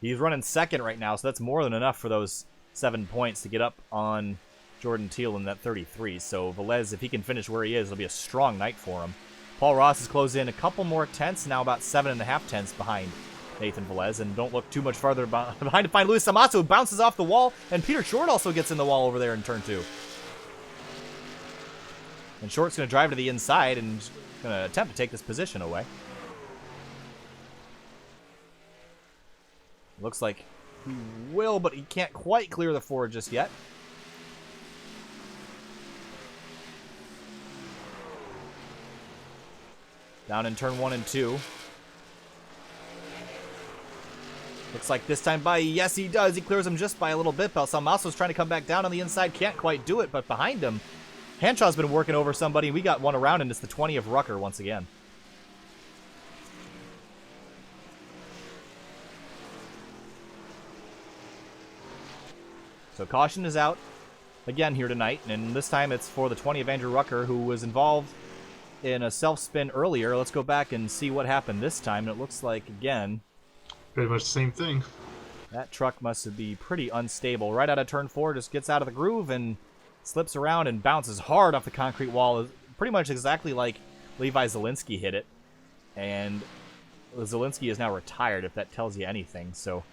he's running second right now, so that's more than enough for those 7 points to get up on Jordan Teal in that 33. So Velez, if he can finish where he is, it'll be a strong night for him. Paul Ross has closed in a couple more tenths, now about 7.5 tenths behind Nathan Velez, and don't look too much farther behind to find Luis Amato, who bounces off the wall, and Peter Short also gets in the wall over there in turn 2. And Short's going to drive to the inside and going to attempt to take this position away. Looks like he will, but he can't quite clear the Ford just yet. Down in turn 1 and 2. Looks like this time by, yes he does. He clears him just by a little bit. Balsamaso's trying to come back down on the inside. Can't quite do it, but behind him, Hanshaw's been working over somebody. We got one around, and it's the 20 of Rucker once again. So caution is out. again here tonight, and this time it's for the 20 of Andrew Rucker, who was involved in a self-spin earlier. Let's go back and see what happened this time. And it looks like, again, pretty much the same thing. That truck must be pretty unstable. Right out of turn 4, just gets out of the groove and slips around and bounces hard off the concrete wall. Pretty much exactly like Levi Zielinski hit it. And Zielinski is now retired, if that tells you anything. So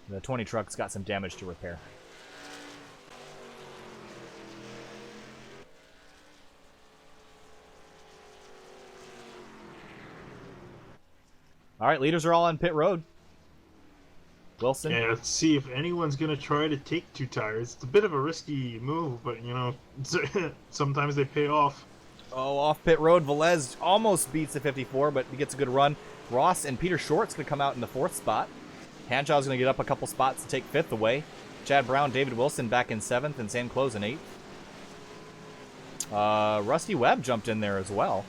the 20 truck's got some damage to repair. All right, leaders are all on pit road. Wilson. Yeah, let's see if anyone's going to try to take 2 tires. It's a bit of a risky move, but, you know, sometimes they pay off. Oh, off pit road, Velez almost beats the 54, but he gets a good run. Ross and Peter Short's going to come out in the 4th spot. Hanshaw's going to get up a couple spots to take 5th away. Chad Brown, David Wilson back in 7th, and Sam Close in 8th. Rusty Webb jumped in there as well.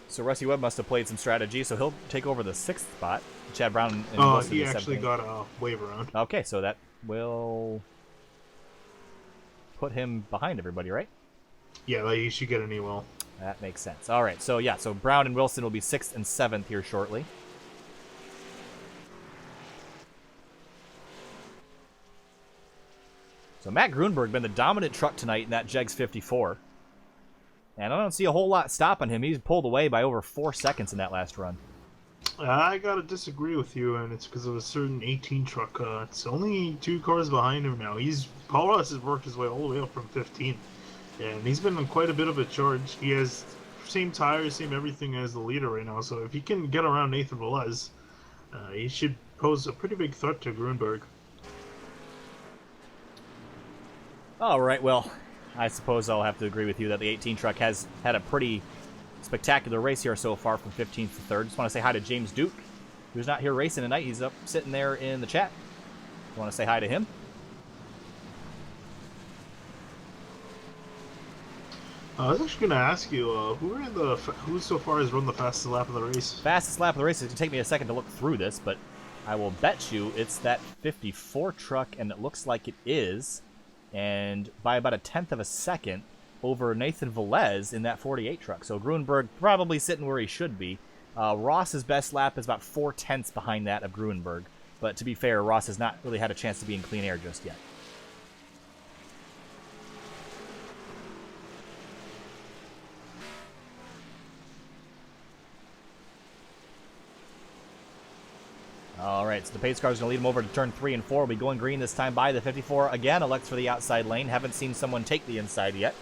So Rusty Webb must have played some strategy, so he'll take over the 6th spot. Chad Brown and Wilson he in actually 17th. got a wave around. Okay, so that will put him behind everybody, right? Yeah, like he should get an E-well. That makes sense. All right, so yeah, so Brown and Wilson will be 6th and 7th here shortly. So Matt Grunberg been the dominant truck tonight in that Jegs 54. And I don't see a whole lot stopping him. He's pulled away by over 4 seconds in that last run. I gotta disagree with you, and it's because of a certain 18 truck. It's only 2 cars behind him now. Paul Ross has worked his way all the way up from 15, and he's been on quite a bit of a charge. He has same tires, same everything as the leader right now. So if he can get around Nathan Velez, he should pose a pretty big threat to Grunberg. All right, well, I suppose I'll have to agree with you that the 18 truck has had a pretty spectacular race here so far from 15th to 3rd. Just want to say hi to James Duke, who's not here racing tonight. He's up sitting there in the chat. You want to say hi to him? I was actually going to ask you, who so far has run the fastest lap of the race? Fastest lap of the race. It's going to take me a second to look through this, but I will bet you it's that 54 truck, and it looks like it is. And by about 1/10 of a second over Nathan Velez in that 48 truck. So Grunberg probably sitting where he should be. Ross's best lap is about 4/10 behind that of Grunberg. But to be fair, Ross has not really had a chance to be in clean air just yet. All right, so the pace car is going to lead him over to turn 3 and 4. Will be going green this time by the 54. Again, elects for the outside lane. Haven't seen someone take the inside yet.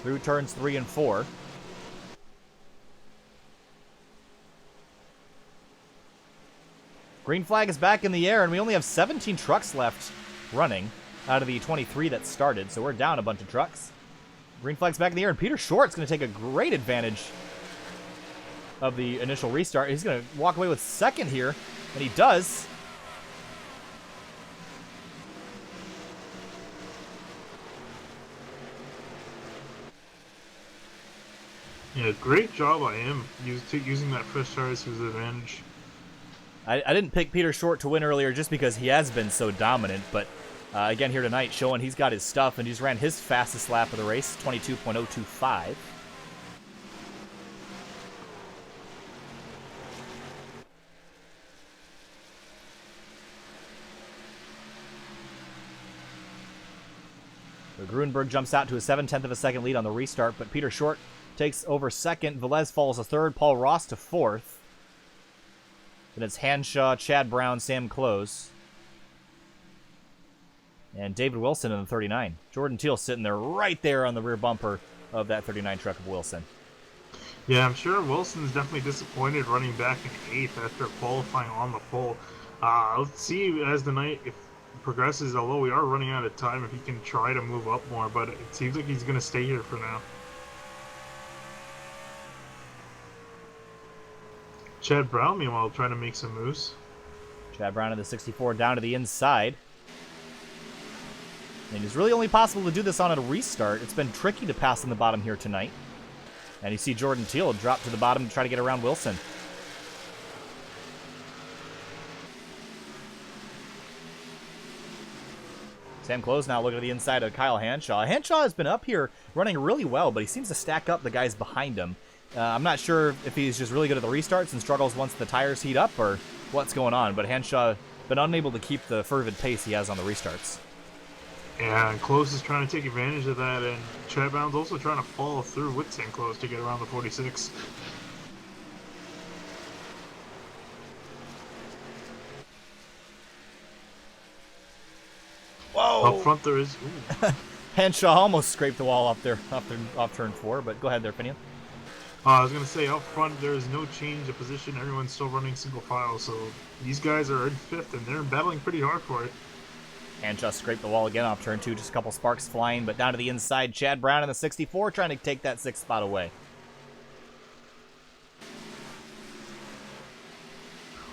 Through turns 3 and 4. Green flag is back in the air, and we only have 17 trucks left running out of the 23 that started, so we're down a bunch of trucks. Green flag's back in the air, and Peter Short's going to take a great advantage of the initial restart. He's going to walk away with 2nd here, and he does. Yeah, great job by him using that fresh tires to his advantage. I didn't pick Peter Short to win earlier just because he has been so dominant, but again here tonight showing he's got his stuff, and he's ran his fastest lap of the race, 22.025. So Grunberg jumps out to a 7/10 of a second lead on the restart, but Peter Short takes over 2nd. Velez falls to 3rd. Paul Ross to 4th. Then it's Hanshaw, Chad Brown, Sam Close, and David Wilson in the 39. Jordan Teal sitting there right there on the rear bumper of that 39 truck of Wilson. Yeah, I'm sure Wilson's definitely disappointed running back in 8th after qualifying on the pole. Let's see as the night progresses, although we are running out of time, if he can try to move up more, but it seems like he's going to stay here for now. Chad Brown, meanwhile, trying to make some moves. Chad Brown in the 64 down to the inside. And it's really only possible to do this on a restart. It's been tricky to pass on the bottom here tonight. And you see Jordan Teal drop to the bottom to try to get around Wilson. Sam Close now looking at the inside of Kyle Hanshaw. Hanshaw has been up here running really well, but he seems to stack up the guys behind him. I'm not sure if he's just really good at the restarts and struggles once the tires heat up or what's going on, but Hanshaw been unable to keep the fervid pace he has on the restarts. Yeah, and Close is trying to take advantage of that, and Chad Brown's also trying to follow through with Sam Close to get around the 46. Whoa! Up front there is... Hanshaw almost scraped the wall up there, off turn 4, but go ahead there, Finian. I was going to say, up front there is no change of position. Everyone's still running single file, so these guys are in 5th, and they're battling pretty hard for it. Hanshaw scraped the wall again off turn 2, just a couple sparks flying, but down to the inside, Chad Brown in the 64 trying to take that 6th spot away.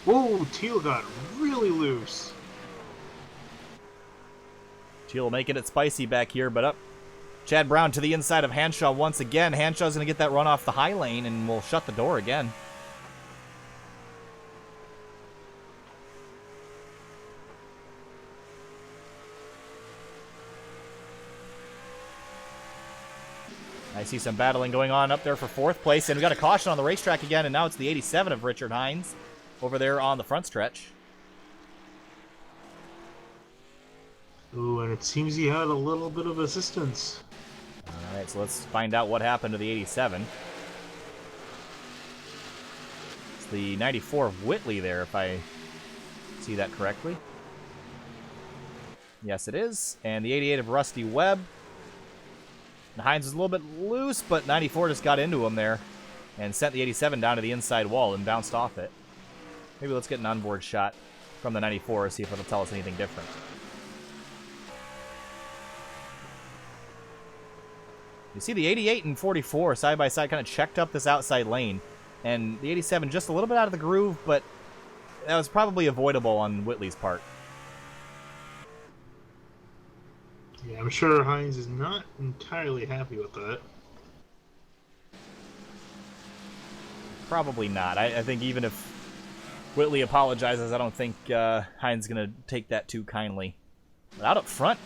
Whoa, Teal got really loose. Teal making it spicy back here, but up. Chad Brown to the inside of Hanshaw once again. Hanshaw's going to get that run off the high lane, and we'll shut the door again. I see some battling going on up there for 4th place, and we got a caution on the racetrack again, and now it's the 87 of Richard Hines over there on the front stretch. Ooh, and it seems he had a little bit of assistance. All right, so let's find out what happened to the 87. It's the 94 of Whitley there, if I see that correctly. Yes, it is. And the 88 of Rusty Webb. And Hines is a little bit loose, but 94 just got into him there and sent the 87 down to the inside wall and bounced off it. Maybe let's get an onboard shot from the 94, see if it'll tell us anything different. You see the 88 and 44 side by side kind of checked up this outside lane, and the 87 just a little bit out of the groove, but that was probably avoidable on Whitley's part. Yeah, I'm sure Hines is not entirely happy with that. Probably not. I think even if Whitley apologizes, I don't think Hines is going to take that too kindly. But out up front,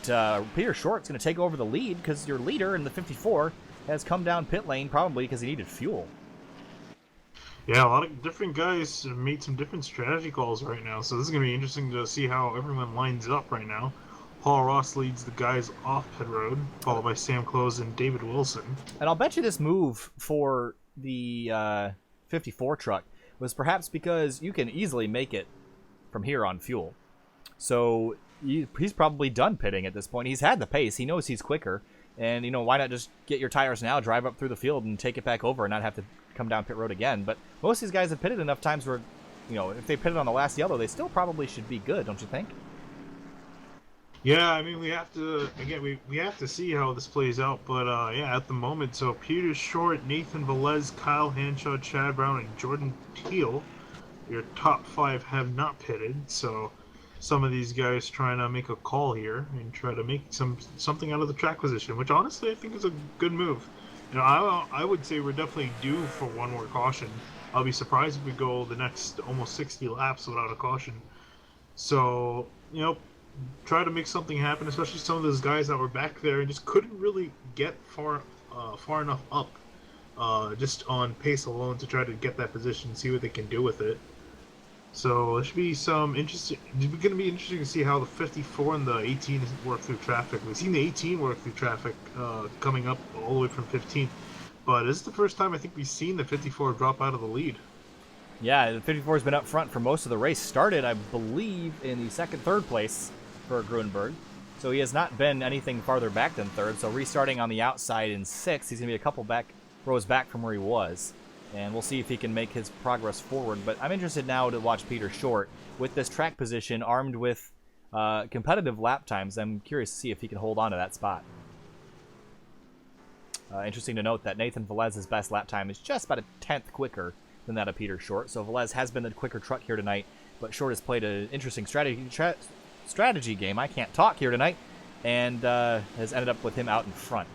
Peter Short's going to take over the lead because your leader in the 54 has come down pit lane probably because he needed fuel. Yeah, a lot of different guys have made some different strategy calls right now, so this is going to be interesting to see how everyone lines up right now. Paul Ross leads the guys off pit road, followed by Sam Close and David Wilson. And I'll bet you this move for the 54 truck was perhaps because you can easily make it from here on fuel. So he's probably done pitting at this point. He's had the pace. He knows he's quicker. And, you know, why not just get your tires now, drive up through the field, and take it back over and not have to come down pit road again. But most of these guys have pitted enough times where, you know, if they pitted on the last yellow, they still probably should be good, don't you think? Yeah, I mean, we have to, again, we have to see how this plays out. But, yeah, at the moment, so Peter Short, Nathan Velez, Kyle Hanshaw, Chad Brown, and Jordan Teal, your top 5 have not pitted. So some of these guys trying to make a call here and try to make something out of the track position, which honestly I think is a good move. You know, I would say we're definitely due for one more caution. I'll be surprised if we go the next almost 60 laps without a caution. So, you know, try to make something happen, especially some of those guys that were back there and just couldn't really get far enough up just on pace alone to try to get that position and see what they can do with it. So it should be some interesting. It's going to be interesting to see how the 54 and the 18 work through traffic. We've seen the 18 work through traffic coming up all the way from 15th, but this is the first time I think we've seen the 54 drop out of the lead. Yeah, the 54 has been up front for most of the race. Started, I believe, in the second, third place for Gruenberg. So he has not been anything farther back than third. So restarting on the outside in 6th, he's going to be a couple rows back from where he was. And we'll see if he can make his progress forward. But I'm interested now to watch Peter Short with this track position armed with competitive lap times. I'm curious to see if he can hold on to that spot. Interesting to note that Nathan Velez's best lap time is just about a 10th quicker than that of Peter Short. So Velez has been the quicker truck here tonight, but Short has played an interesting strategy game. I can't talk here tonight, and has ended up with him out in front.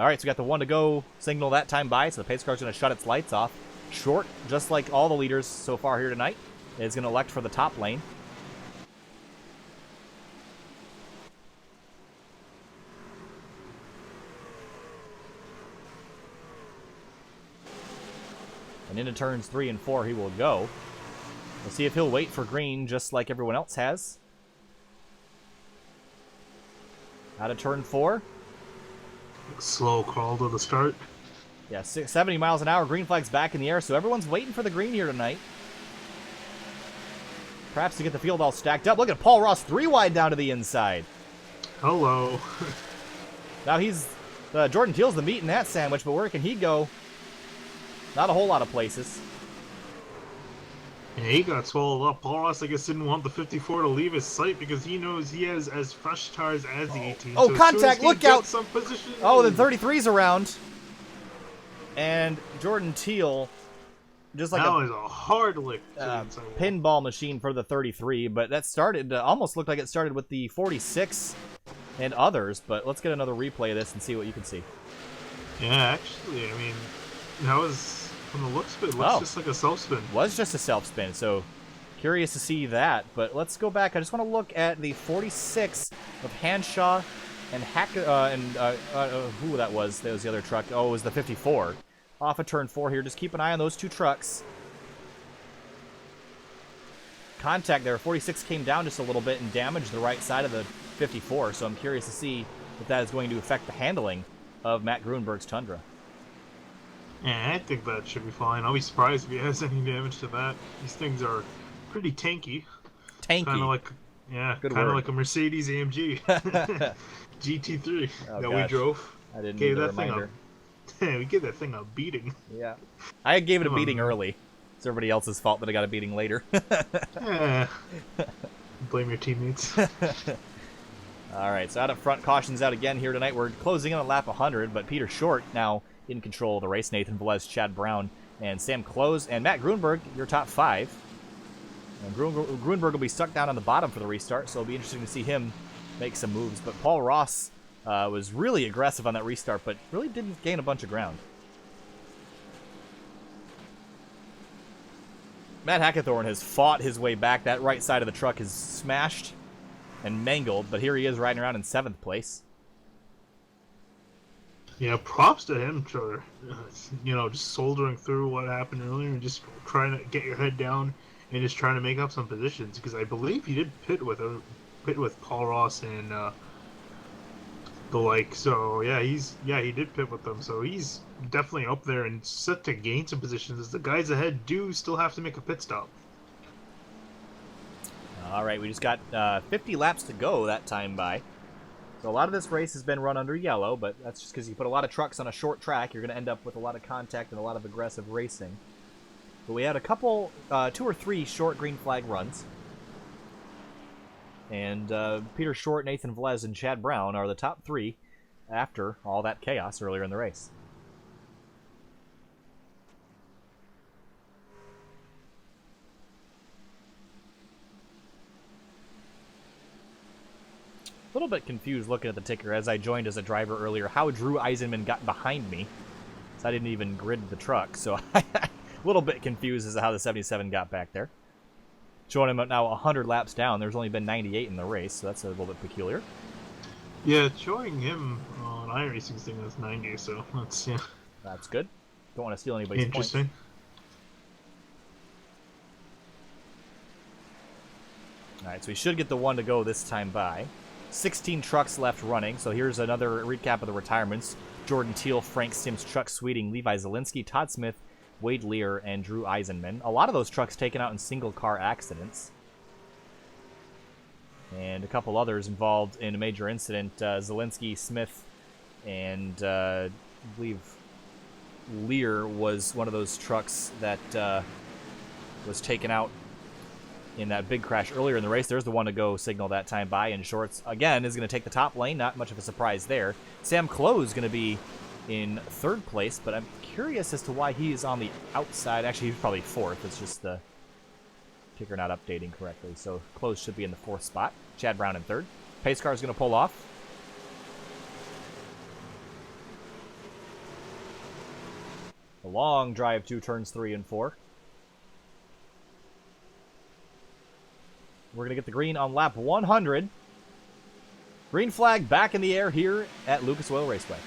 All right, so we got the 1 to go signal that time by, so the pace car's going to shut its lights off. Short, just like all the leaders so far here tonight, is going to elect for the top lane. And into turns 3 and 4 he will go. We'll see if he'll wait for green just like everyone else has. Out of turn 4. Slow crawl to the start. Yeah, 70 miles an hour. Green flag's back in the air, so everyone's waiting for the green here tonight. Perhaps to get the field all stacked up. Look at Paul Ross 3 wide down to the inside. Hello. Now he's... Jordan Teal's the meat in that sandwich, but where can he go? Not a whole lot of places. Yeah, he got swallowed up. Paul Ross, I guess, didn't want the 54 to leave his sight because he knows he has as fresh tires as the 18. Oh, so contact! Look out! Some position, Oh, the 33's around. And Jordan Teal, just like that was a hard lick. Pinball machine for the 33, but that started, almost looked like it started with the 46 and others, but let's get another replay of this and see what you can see. Yeah, actually, I mean, that was, from the looks of it, looks just like a self-spin. Was just a self-spin, so curious to see that, but let's go back. I just want to look at the 46 of Hanshaw and who that was. That was the other truck. Oh, it was the 54. Off of turn 4 here. Just keep an eye on those two trucks. Contact there. 46 came down just a little bit and damaged the right side of the 54, so I'm curious to see if that is going to affect the handling of Matt Grunberg's Tundra. Yeah, I think that should be fine. I'll be surprised if he has any damage to that. These things are pretty tanky. Tanky. Kind of like, yeah, kind of like a Mercedes AMG GT3 we drove. I didn't need the reminder. We gave that thing a beating. Yeah. I gave it a beating early. It's everybody else's fault that I got a beating later. Blame your teammates. All right, so out up front, caution's out again here tonight. We're closing in on lap 100, but Peter Short now in control of the race. Nathan Velez, Chad Brown, and Sam Close, and Matt Grunberg, your top 5. And Grunberg will be stuck down on the bottom for the restart, so it'll be interesting to see him make some moves. But Paul Ross was really aggressive on that restart, but really didn't gain a bunch of ground. Matt Hackathorn has fought his way back. That right side of the truck is smashed and mangled, but here he is riding around in 7th place. Yeah, props to him for, just soldering through what happened earlier and just trying to get your head down and just trying to make up some positions, because I believe he did pit with Paul Ross and the like. So yeah, he did pit with them. So he's definitely up there and set to gain some positions, as the guys ahead do still have to make a pit stop. All right, we just got 50 laps to go that time by. So a lot of this race has been run under yellow, but that's just because you put a lot of trucks on a short track. You're going to end up with a lot of contact and a lot of aggressive racing. But we had a couple, 2 or 3 short green flag runs. And Peter Short, Nathan Velez, and Chad Brown are the top 3 after all that chaos earlier in the race. A little bit confused looking at the ticker as I joined as a driver earlier how Drew Eisenman got behind me. So I didn't even grid the truck. So a little bit confused as to how the 77 got back there. Showing him now 100 laps down. There's only been 98 in the race, so that's a little bit peculiar. Yeah, showing him on iRacing's thing is 90, so that's, yeah. That's good. Don't want to steal anybody's Interesting. points. Alright, so we should get the 1 to go this time by. 16 trucks left running, so here's another recap of the retirements. Jordan Teal, Frank Sims, Chuck Sweeting, Levi Zielinski, Todd Smith, Wade Lear, and Drew Eisenman. A lot of those trucks taken out in single-car accidents. And a couple others involved in a major incident. Zielinski, Smith, and I believe Lear was one of those trucks that was taken out in that big crash earlier in the race. There's the 1 to go signal that time by, and Shorts, again, is going to take the top lane. Not much of a surprise there. Sam Close is going to be in 3rd place, but I'm curious as to why he is on the outside. Actually, he's probably 4th. It's just the ticker not updating correctly. So Close should be in the 4th spot. Chad Brown in 3rd. Pace car is going to pull off. long drive to turns 3 and 4. We're going to get the green on lap 100. Green flag back in the air here at Lucas Oil Raceway.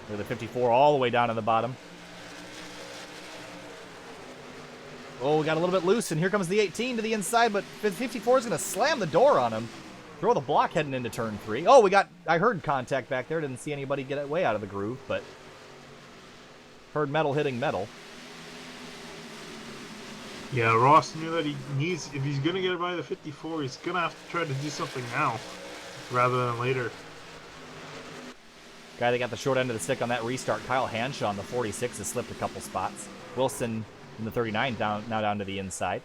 Look at the 54 all the way down to the bottom. Oh, we got a little bit loose, and here comes the 18 to the inside, but 54 is going to slam the door on him. Throw the block heading into turn 3. Oh, I heard contact back there. Didn't see anybody get way out of the groove, but heard metal hitting metal. Yeah, Ross knew that if he's going to get by the 54, he's going to have to try to do something now rather than later. Guy that got the short end of the stick on that restart, Kyle Hanshaw on the 46 has slipped a couple spots. Wilson in the 39 now down to the inside.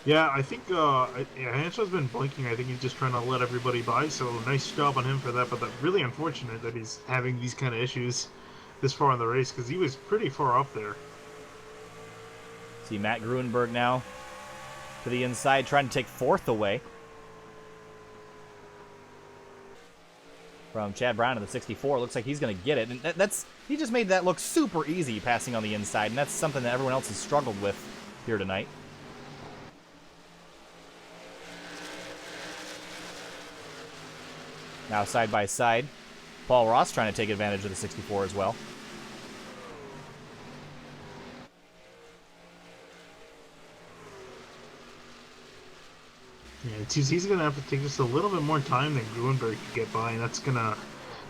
Yeah, I think Hanshaw's been blinking. I think he's just trying to let everybody by, so nice job on him for that, but that's really unfortunate that he's having these kind of issues this far in the race, because he was pretty far up there. See Matt Gruenberg now to the inside, trying to take 4th away from Chad Brown in the 64. Looks like he's going to get it, and he just made that look super easy passing on the inside, and that's something that everyone else has struggled with here tonight. Now side by side, Paul Ross trying to take advantage of the 64 as well. Yeah, it seems he's going to have to take just a little bit more time than Gruenberg to get by, and that's going to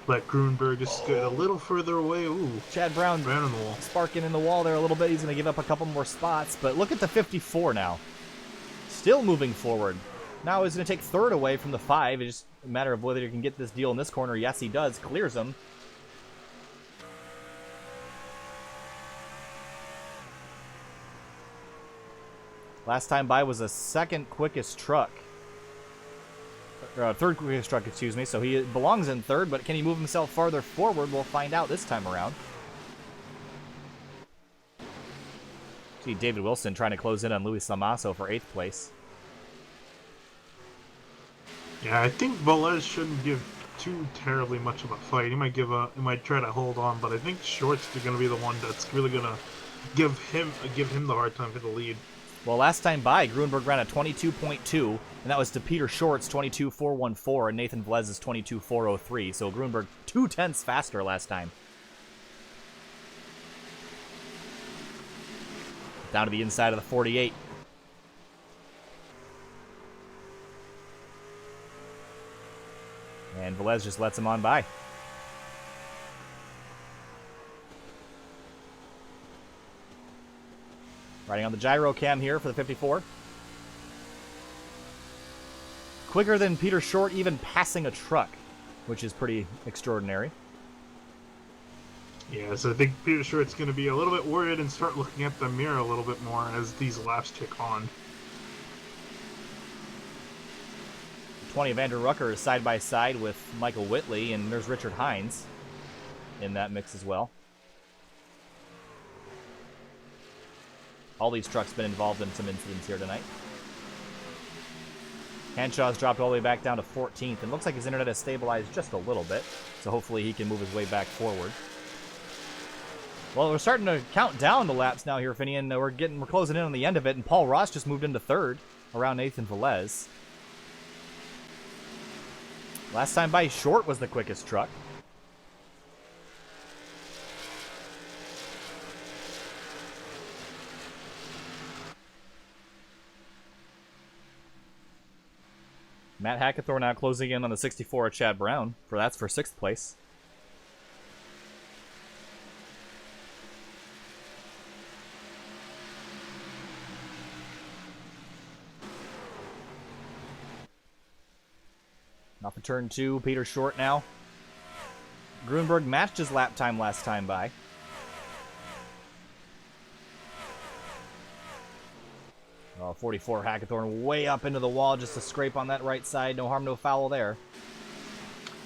let Gruenberg just get a little further away. Ooh, Chad Brown in the wall. Sparking in the wall there a little bit. He's going to give up a couple more spots, but look at the 54 now. Still moving forward. Now he's going to take 3rd away from the 5. It's just a matter of whether he can get this deal in this corner. Yes, he does. Clears him. Last time by was the 2nd quickest truck. 3rd quickest truck, excuse me. So he belongs in 3rd, but can he move himself farther forward? We'll find out this time around. See David Wilson trying to close in on Luis Lamasso for 8th place. Yeah, I think Velez shouldn't give too terribly much of a fight. He might try to hold on, but I think Short's going to be the one that's really going to give him the hard time for the lead. Well, last time by, Gruenberg ran a 22.2, and that was to Peter Short's 22.414 and Nathan Velez's 22.403. So Gruenberg 0.2 faster last time. Down to the inside of the 48. And Velez just lets him on by. Riding on the gyro cam here for the 54. Quicker than Peter Short even passing a truck, which is pretty extraordinary. Yeah, so I think Peter Short's going to be a little bit worried and start looking at the mirror a little bit more as these laps tick on. 20 of Andrew Rucker is side by side with Michael Whitley, and there's Richard Hines in that mix as well. All these trucks been involved in some incidents here tonight. Hanshaw's dropped all the way back down to 14th, and looks like his internet has stabilized just a little bit, so hopefully he can move his way back forward. Well, we're starting to count down the laps now here, Finian. We're closing in on the end of it, and Paul Ross just moved into 3rd around Nathan Velez. Last time by, Short was the quickest truck. Matt Hackathorn now closing in on the 64 at Chad Brown. That's for 6th place. Off of turn 2, Peter Short now. Gruenberg matched his lap time last time by. Oh, 44 Hackathorn way up into the wall, just a scrape on that right side. No harm, no foul there.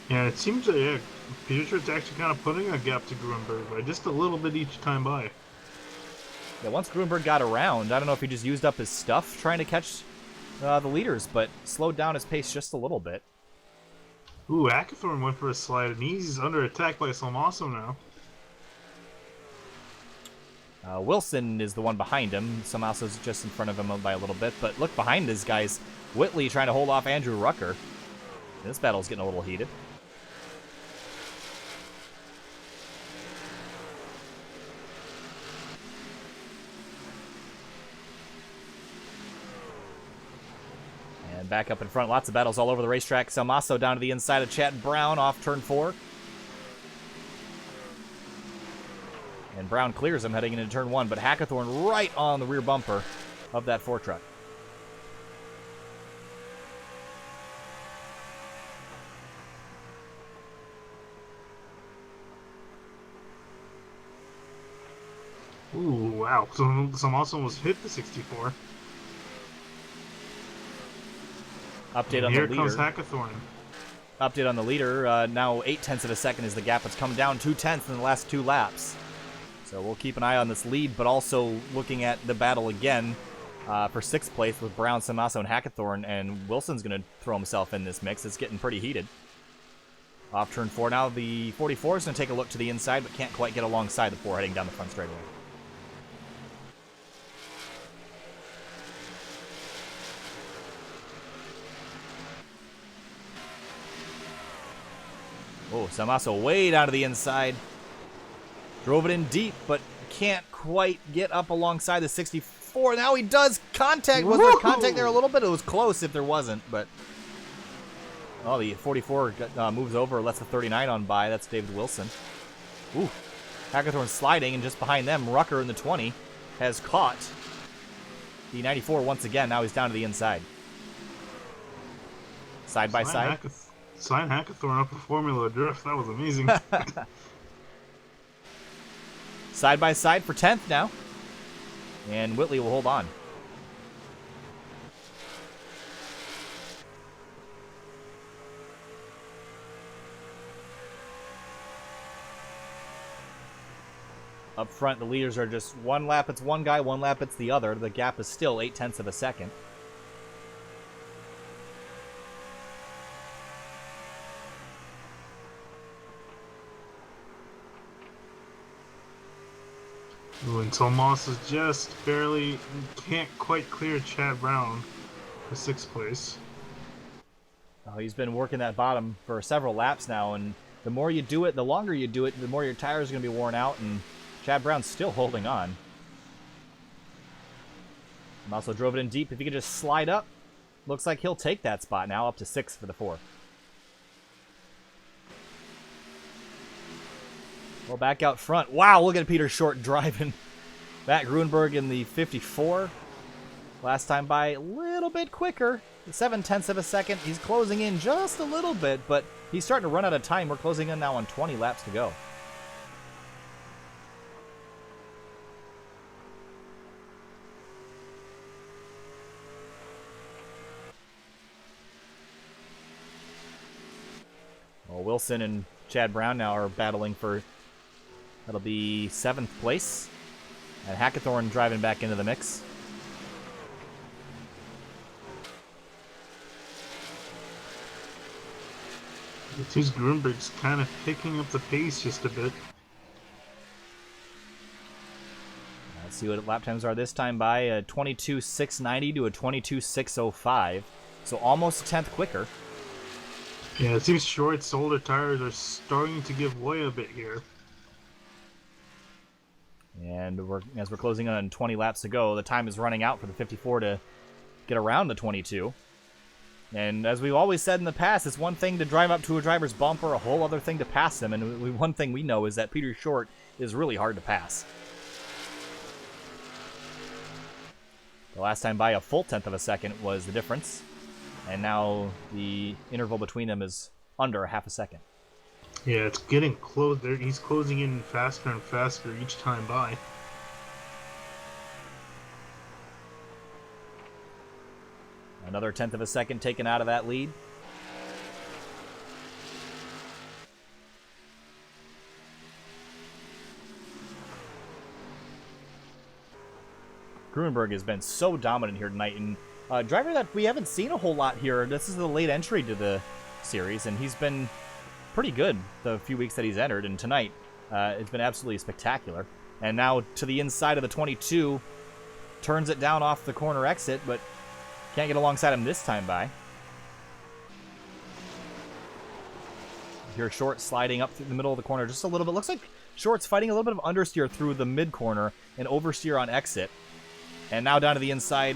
Yeah, it seems that Peter Short's actually kind of putting a gap to Gruenberg by just a little bit each time by. Yeah, once Gruenberg got around, I don't know if he just used up his stuff trying to catch the leaders, but slowed down his pace just a little bit. Ooh, Hackathorn went for a slide, and he's under attack by Salmaso now. Wilson is the one behind him. Samaso's just in front of him by a little bit. But look behind these guys. Whitley trying to hold off Andrew Rucker. This battle's getting a little heated. And back up in front. Lots of battles all over the racetrack. Salmaso down to the inside of Chad Brown off turn 4. And Brown clears him heading into turn 1, but Hackathorn right on the rear bumper of that 4 truck. Ooh, wow. Salmaso was hit the 64. Update on Here the comes leader. Hackathorn. Update on the leader. Now 0.8 of a second is the gap. It's come down 0.2 in the last 2 laps. So we'll keep an eye on this lead, but also looking at the battle again for 6th place with Brown, Salmaso, and Hackathorn. And Wilson's going to throw himself in this mix. It's getting pretty heated. Off turn 4 now. The 44 is going to take a look to the inside, but can't quite get alongside the 4 heading down the front straightaway. Oh, Salmaso way down to the inside. Drove it in deep, but can't quite get up alongside the 64. Now he does contact. Was there contact there a little bit? It was close if there wasn't, but... Oh, the 44 moves over, lets the 39 on by. That's David Wilson. Ooh. Hackathorn sliding, and just behind them, Rucker in the 20 has caught the 94 once again. Now he's down to the inside. Side by side. Sign Hackathorn up for Formula Drift. That was amazing. Side by side for 10th now. And Whitley will hold on. Up front, the leaders are just 1 lap it's one guy, 1 lap it's the other. The gap is still 0.8 of a second. Ooh, and Tomas is just barely can't quite clear Chad Brown for 6th place. Oh, he's been working that bottom for several laps now, and the more you do it, the longer you do it, the more your tires are going to be worn out, and Chad Brown's still holding on. Also drove it in deep. If he could just slide up, looks like he'll take that spot now, up to 6th for the 4. Well, back out front. Wow, look at Peter Short driving. Matt Grunberg in the 54. Last time by a little bit quicker. 0.7 of a second. He's closing in just a little bit, but he's starting to run out of time. We're closing in now on 20 laps to go. Well, Wilson and Chad Brown now are battling for... That'll be 7th place. And Hackathorn driving back into the mix. It seems Grunberg's kind of picking up the pace just a bit. Let's see what lap times are this time by a 22.690 to a 22.605. So almost a 10th quicker. Yeah, it seems Short's older tires are starting to give way a bit here. And as we're closing on 20 laps to go, the time is running out for the 54 to get around the 22. And as we've always said in the past, it's one thing to drive up to a driver's bumper, a whole other thing to pass them. And one thing we know is that Peter Short is really hard to pass. The last time by a full 10th of a second was the difference. And now the interval between them is under a half a second. Yeah, it's getting close. He's closing in faster and faster each time by. Another 10th of a second taken out of that lead. Grunberg has been so dominant here tonight, and a driver that we haven't seen a whole lot here. This is the late entry to the series, and he's been pretty good the few weeks that he's entered, and tonight it's been absolutely spectacular. And now to the inside of the 22, turns it down off the corner exit, but can't get alongside him this time by. Here, Short sliding up through the middle of the corner just a little bit. Looks like Short's fighting a little bit of understeer through the mid corner and oversteer on exit. And now down to the inside.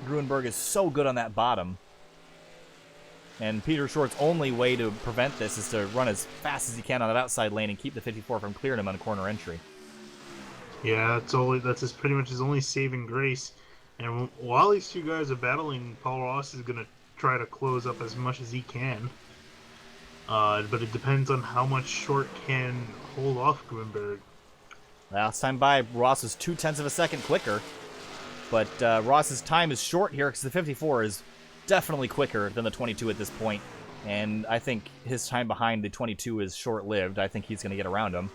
Gruenberg is so good on that bottom. And Peter Short's only way to prevent this is to run as fast as he can on that outside lane and keep the 54 from clearing him on corner entry. Yeah, that's pretty much his only saving grace. And while these two guys are battling, Paul Ross is going to try to close up as much as he can. But it depends on how much Short can hold off Gruenberg. Last time by, Ross was 0.2 of a second quicker. But Ross's time is short here because the 54 is definitely quicker than the 22 at this point. And I think his time behind the 22 is short-lived. I think he's going to get around him.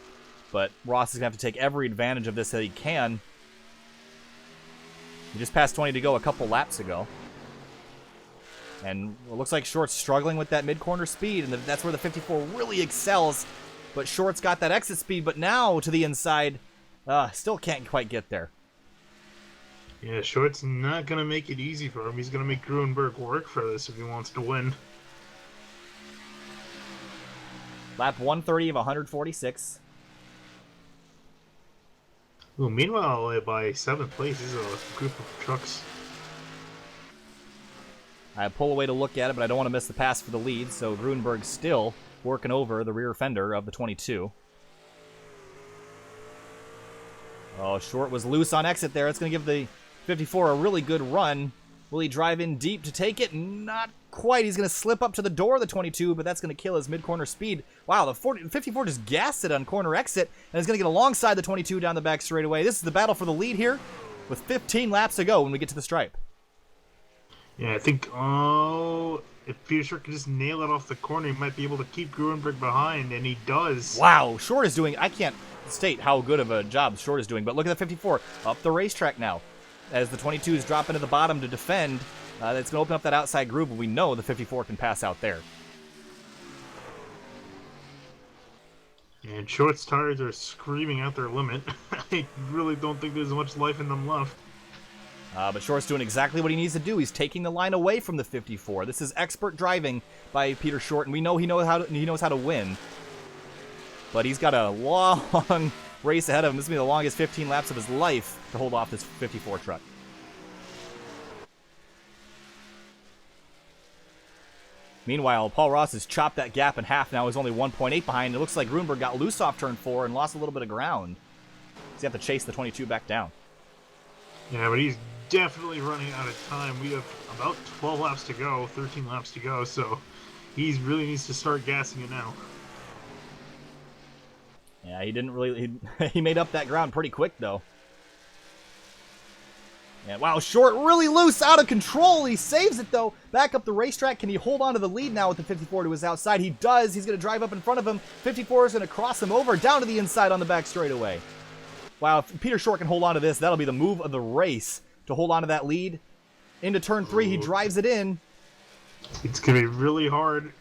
But Ross is going to have to take every advantage of this that he can. He just passed 20 to go a couple laps ago. And it looks like Short's struggling with that mid-corner speed, and that's where the 54 really excels. But Short's got that exit speed, but now to the inside, still can't quite get there. Yeah, Short's not going to make it easy for him. He's going to make Gruenberg work for this if he wants to win. Lap 130 of 146. Ooh, meanwhile, by 7th place is a group of trucks. I pull away to look at it, but I don't want to miss the pass for the lead, so Gruenberg's still working over the rear fender of the 22. Oh, Short was loose on exit there. It's going to give the 54 a really good run. Will he drive in deep to take it? Not quite. He's going to slip up to the door of the 22, but that's going to kill his mid-corner speed. Wow, the 54 just gassed it on corner exit, and is going to get alongside the 22 down the back straightaway. This is the battle for the lead here, with 15 laps to go when we get to the stripe. Yeah, I think, if Peter Short could just nail it off the corner, he might be able to keep Gruenberg behind, and he does. Wow, Short is doing, I can't state how good of a job Short is doing, but look at the 54 up the racetrack now. As the 22 is dropping to the bottom to defend, it's going to open up that outside groove, and we know the 54 can pass out there. And Short's tires are screaming out their limit. I really don't think there's much life in them left. But Short's doing exactly what he needs to do. He's taking the line away from the 54. This is expert driving by Peter Short, and we know he knows how to win. But he's got a long race ahead of him. This is going to be the longest 15 laps of his life to hold off this 54 truck. Meanwhile, Paul Ross has chopped that gap in half now. He's only 1.8 behind. It looks like Gruenberg got loose off turn 4 and lost a little bit of ground. He's got to chase the 22 back down. Yeah, but he's definitely running out of time. We have about 12 laps to go, 13 laps to go, so he really needs to start gassing it now. Yeah, he didn't really... He made up that ground pretty quick, though. Yeah, wow, Short really loose, out of control. He saves it, though. Back up the racetrack. Can he hold on to the lead now with the 54 to his outside? He does. He's going to drive up in front of him. 54 is going to cross him over, down to the inside on the back straightaway. Wow, if Peter Short can hold on to this, that'll be the move of the race to hold on to that lead. Into turn 3, he drives it in. It's going to be really hard.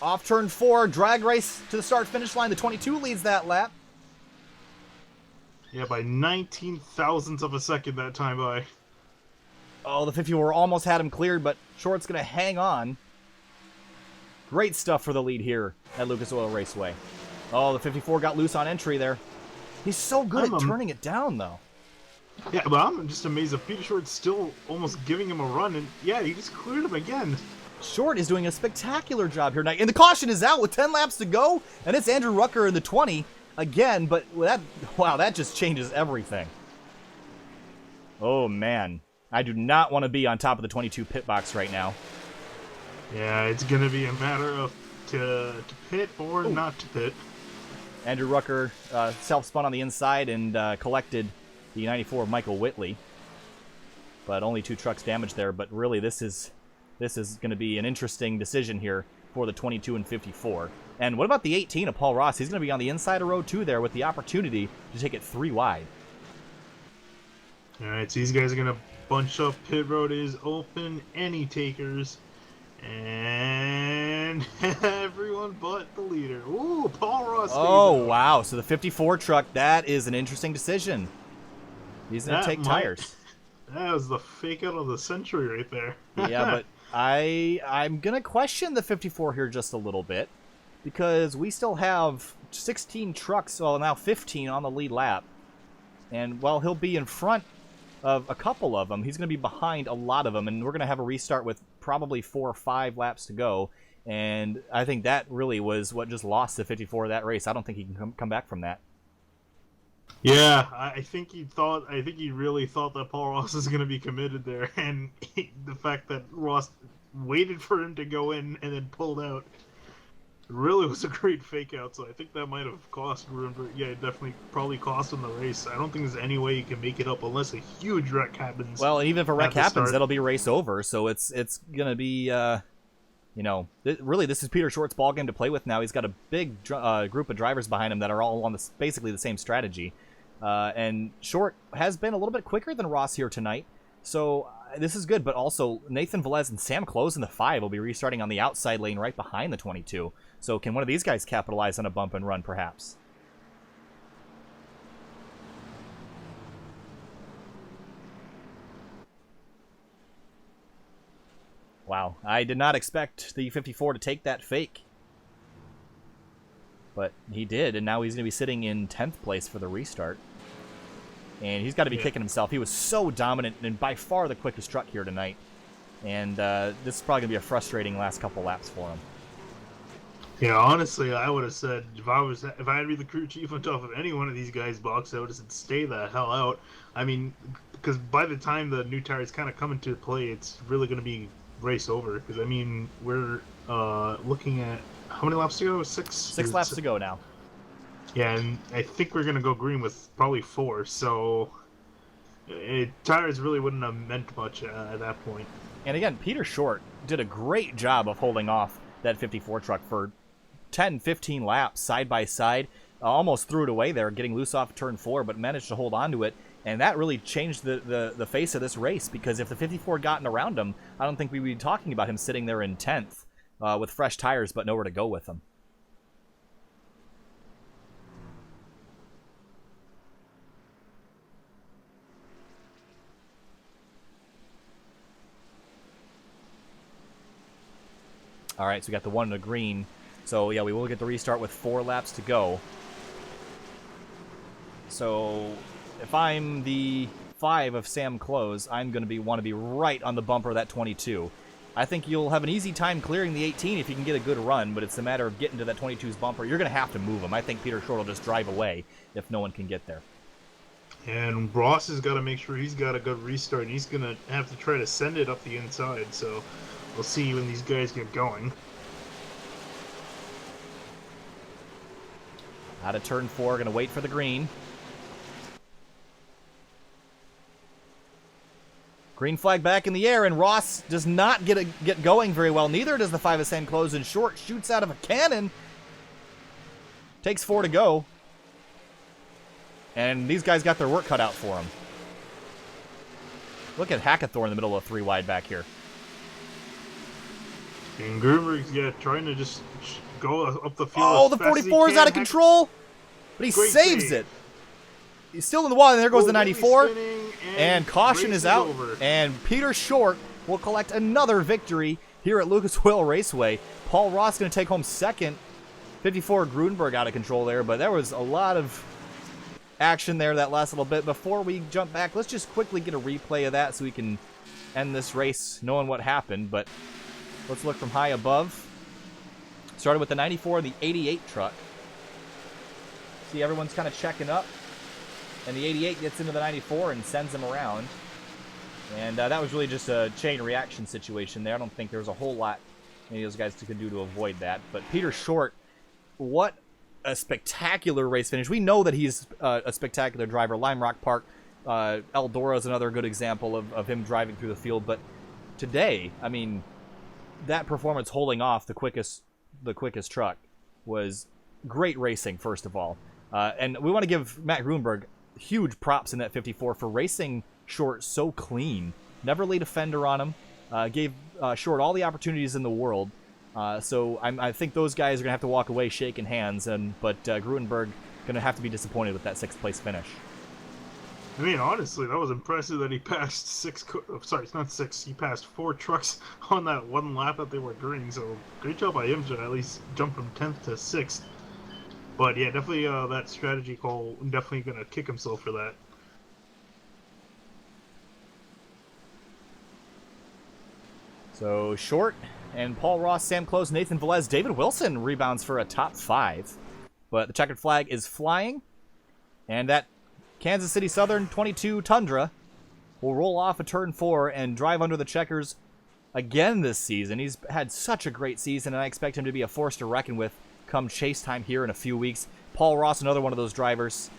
Off turn 4, drag race to the start-finish line. The 22 leads that lap. Yeah, by 19 thousandths of a second that time by. Oh, the 54 almost had him cleared, but Short's going to hang on. Great stuff for the lead here at Lucas Oil Raceway. Oh, the 54 got loose on entry there. He's so good at turning it down, though. Yeah, but I'm just amazed that Peter Short's still almost giving him a run, and yeah, he just cleared him again. Short is doing a spectacular job here tonight. And the caution is out with 10 laps to go, and it's Andrew Rucker in the 20 again, but that just changes everything. Oh, man. I do not want to be on top of the 22 pit box right now. Yeah, it's going to be a matter of to pit or not to pit. Andrew Rucker self-spun on the inside and collected the 94 of Michael Whitley. But only 2 trucks damaged there. But really, this is going to be an interesting decision here for the 22 and 54. And what about the 18 of Paul Ross? He's going to be on the inside of row 2 there with the opportunity to take it 3 wide. All right, so these guys are going to bunch up. Pit road is open. Any takers? And everyone but the leader. Ooh, Paul Ross. Oh, wow. So the 54 truck, that is an interesting decision. He's going to take tires. That was the fake out of the century right there. Yeah, but I'm going to question the 54 here just a little bit because we still have 16 trucks, well, now 15 on the lead lap. And while he'll be in front of a couple of them, he's going to be behind a lot of them, and we're going to have a restart with probably 4 or 5 laps to go. And I think that really was what just lost the 54 of that race. I don't think he can come back from that. Yeah, I think he really thought that Paul Ross was going to be committed there, and the fact that Ross waited for him to go in and then pulled out really was a great fake out. So I think that might have cost Grunberg. Yeah, it definitely probably cost him the race. I don't think there's any way you can make it up unless a huge wreck happens. Well, even if a wreck happens, that'll be race over. So it's going to be, really, this is Peter Short's ball game to play with now. He's got a big group of drivers behind him that are all on basically the same strategy. And Short has been a little bit quicker than Ross here tonight. So this is good, but also Nathan Velez and Sam Close in the 5 will be restarting on the outside lane right behind the 22. So can one of these guys capitalize on a bump and run, perhaps? Wow, I did not expect the 54 to take that fake. But he did, and now he's going to be sitting in 10th place for the restart. And he's got to be kicking himself. He was so dominant and by far the quickest truck here tonight. And this is probably going to be a frustrating last couple laps for him. Yeah, honestly, I would have said if I had to be the crew chief on top of any one of these guys' box, I would have said stay the hell out. I mean, because by the time the new tires kind of come into play, it's really going to be race over. Because I mean, we're looking at how many laps to go? 6. 6 laps to go now. Yeah, and I think we're going to go green with probably 4. So tires really wouldn't have meant much at that point. And again, Peter Short did a great job of holding off that 54 truck for 10, 15 laps side by side. Almost threw it away there, getting loose off turn 4, but managed to hold on to it. And that really changed the face of this race, because if the 54 gotten around him, I don't think we'd be talking about him sitting there in 10th with fresh tires but nowhere to go with them. All right, so we got the 1 in the green. So, yeah, we will get the restart with 4 laps to go. So, if I'm the 5 of Sam Close, I'm going to want to be right on the bumper of that 22. I think you'll have an easy time clearing the 18 if you can get a good run, but it's a matter of getting to that 22's bumper. You're going to have to move him. I think Peter Short will just drive away if no one can get there. And Ross has got to make sure he's got a good restart, and he's going to have to try to send it up the inside, so we'll see when these guys get going. Out of turn 4, going to wait for the green. Green flag back in the air, and Ross does not get going very well. Neither does the 5 of Sam Close, and Short shoots out of a cannon. Takes 4 to go. And these guys got their work cut out for them. Look at Hackathor in the middle of 3 wide back here. And Grunberg's, trying to just go up the field. Oh, the 44 is out of control, but he saves it. He's still in the wall, and there goes the 94. And caution is out, and Peter Short will collect another victory here at Lucas Oil Raceway. Paul Ross going to take home 2nd. 54 Grunberg out of control there, but there was a lot of action there that last little bit. Before we jump back, let's just quickly get a replay of that so we can end this race knowing what happened. But let's look from high above. Started with the 94 and the 88 truck. See, everyone's kind of checking up. And the 88 gets into the 94 and sends him around. And that was really just a chain reaction situation there. I don't think there was a whole lot any of those guys could do to avoid that. But Peter Short, what a spectacular race finish. We know that he's a spectacular driver. Lime Rock Park, Eldora is another good example of him driving through the field. But today, I mean, that performance holding off the quickest truck was great racing, first of all. And we want to give Matt Grunberg huge props in that 54 for racing Short so clean. Never laid a fender on him. gave Short all the opportunities in the world. So I think those guys are going to have to walk away shaking hands, but Gruenberg going to have to be disappointed with that 6th place finish. I mean, honestly, that was impressive that he passed sorry, it's not six. He passed 4 trucks on that one lap that they were green. So great job by him to at least jump from 10th to 6th. But yeah, definitely that strategy call. Definitely gonna kick himself for that. So Short and Paul Ross, Sam Close, Nathan Velez, David Wilson rebounds for a top 5. But the checkered flag is flying, and that Kansas City Southern 22 Tundra will roll off a turn 4 and drive under the checkers again this season. He's had such a great season, and I expect him to be a force to reckon with come chase time here in a few weeks. Paul Ross, another one of those drivers,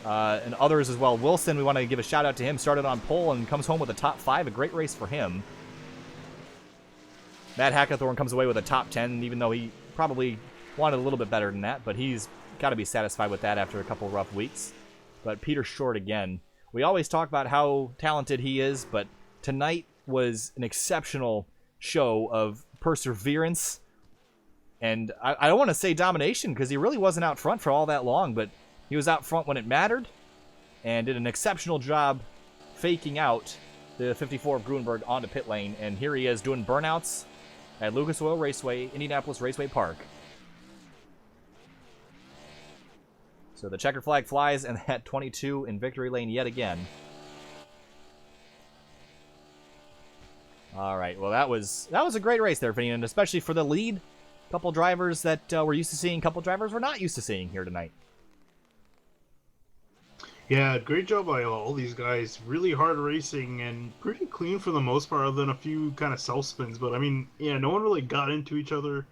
and others as well. Wilson, we want to give a shout out to him. Started on pole and comes home with a top 5. A great race for him. Matt Hackathorn comes away with a top 10, even though he probably wanted a little bit better than that, but he's got to be satisfied with that after a couple rough weeks. But Peter Short again. We always talk about how talented he is, but tonight was an exceptional show of perseverance. And I don't want to say domination, because he really wasn't out front for all that long, but he was out front when it mattered and did an exceptional job faking out the 54 of Gruenberg onto pit lane. And here he is doing burnouts at Lucas Oil Raceway, Indianapolis Raceway Park. So the checkered flag flies, and that 22 in victory lane yet again. All right, well, that was a great race there, Vinny, and especially for the lead. A couple drivers that we're used to seeing, a couple drivers we're not used to seeing here tonight. Yeah, great job by all these guys. Really hard racing and pretty clean for the most part, other than a few kind of self spins. But I mean, yeah, no one really got into each other.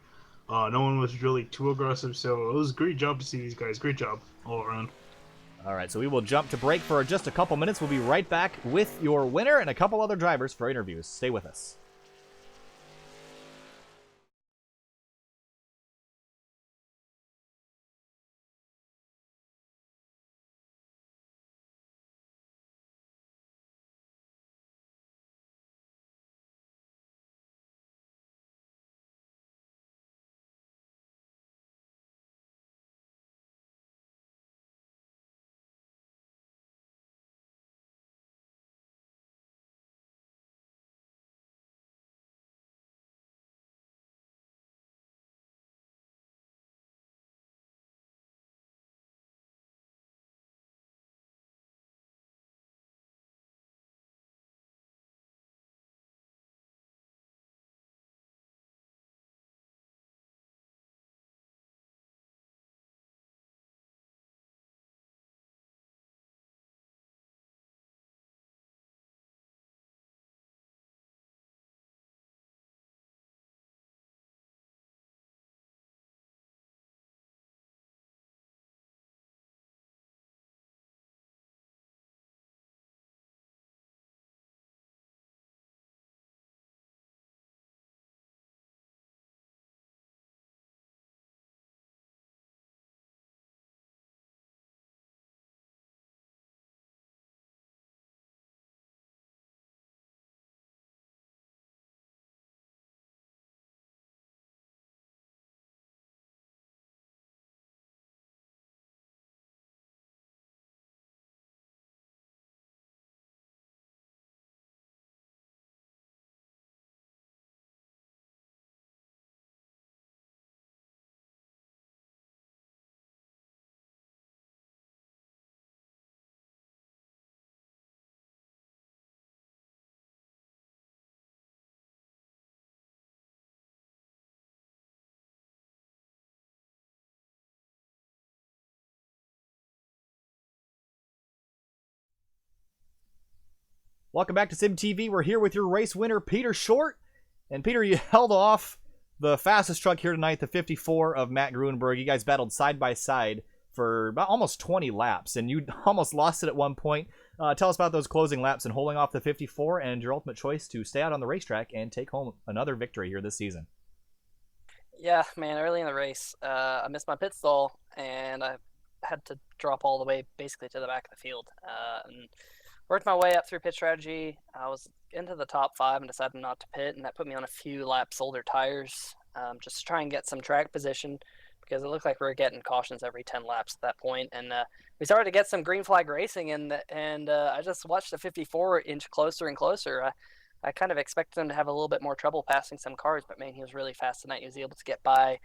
No one was really too aggressive, so it was a great job to see these guys. Great job all around. All right, so we will jump to break for just a couple minutes. We'll be right back with your winner and a couple other drivers for interviews. Stay with us. Welcome back to Sim TV. We're here with your race winner, Peter Short. And Peter, you held off the fastest truck here tonight, the 54 of Matt Gruenberg. You guys battled side by side for about almost 20 laps, and you almost lost it at one point. Tell us about those closing laps and holding off the 54 and your ultimate choice to stay out on the racetrack and take home another victory here this season. Yeah, man, early in the race, I missed my pit stall, and I had to drop all the way basically to the back of the field. And worked my way up through pit strategy. I was into the top 5 and decided not to pit, and that put me on a few laps older tires, just to try and get some track position, because it looked like we were getting cautions every 10 laps at that point, and we started to get some green flag racing, and I just watched the 54 inch closer and closer. I kind of expected him to have a little bit more trouble passing some cars, but man, he was really fast tonight. He was able to get by.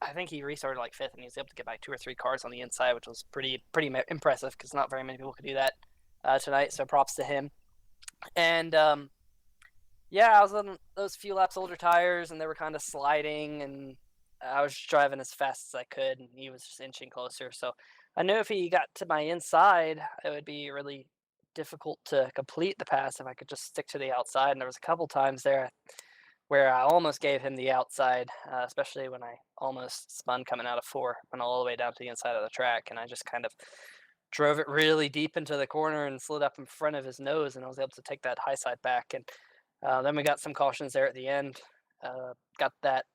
I think he restarted like 5th, and he was able to get by 2 or 3 cars on the inside, which was pretty impressive because not very many people could do that tonight. So props to him. And yeah, I was on those few laps older tires, and they were kind of sliding, and I was driving as fast as I could, and he was just inching closer. So I knew if he got to my inside, it would be really difficult to complete the pass if I could just stick to the outside. And there was a couple times there where I almost gave him the outside, especially when I almost spun coming out of 4, went all the way down to the inside of the track, and I just kind of drove it really deep into the corner and slid up in front of his nose, and I was able to take that high side back. And then we got some cautions there at the end. Got that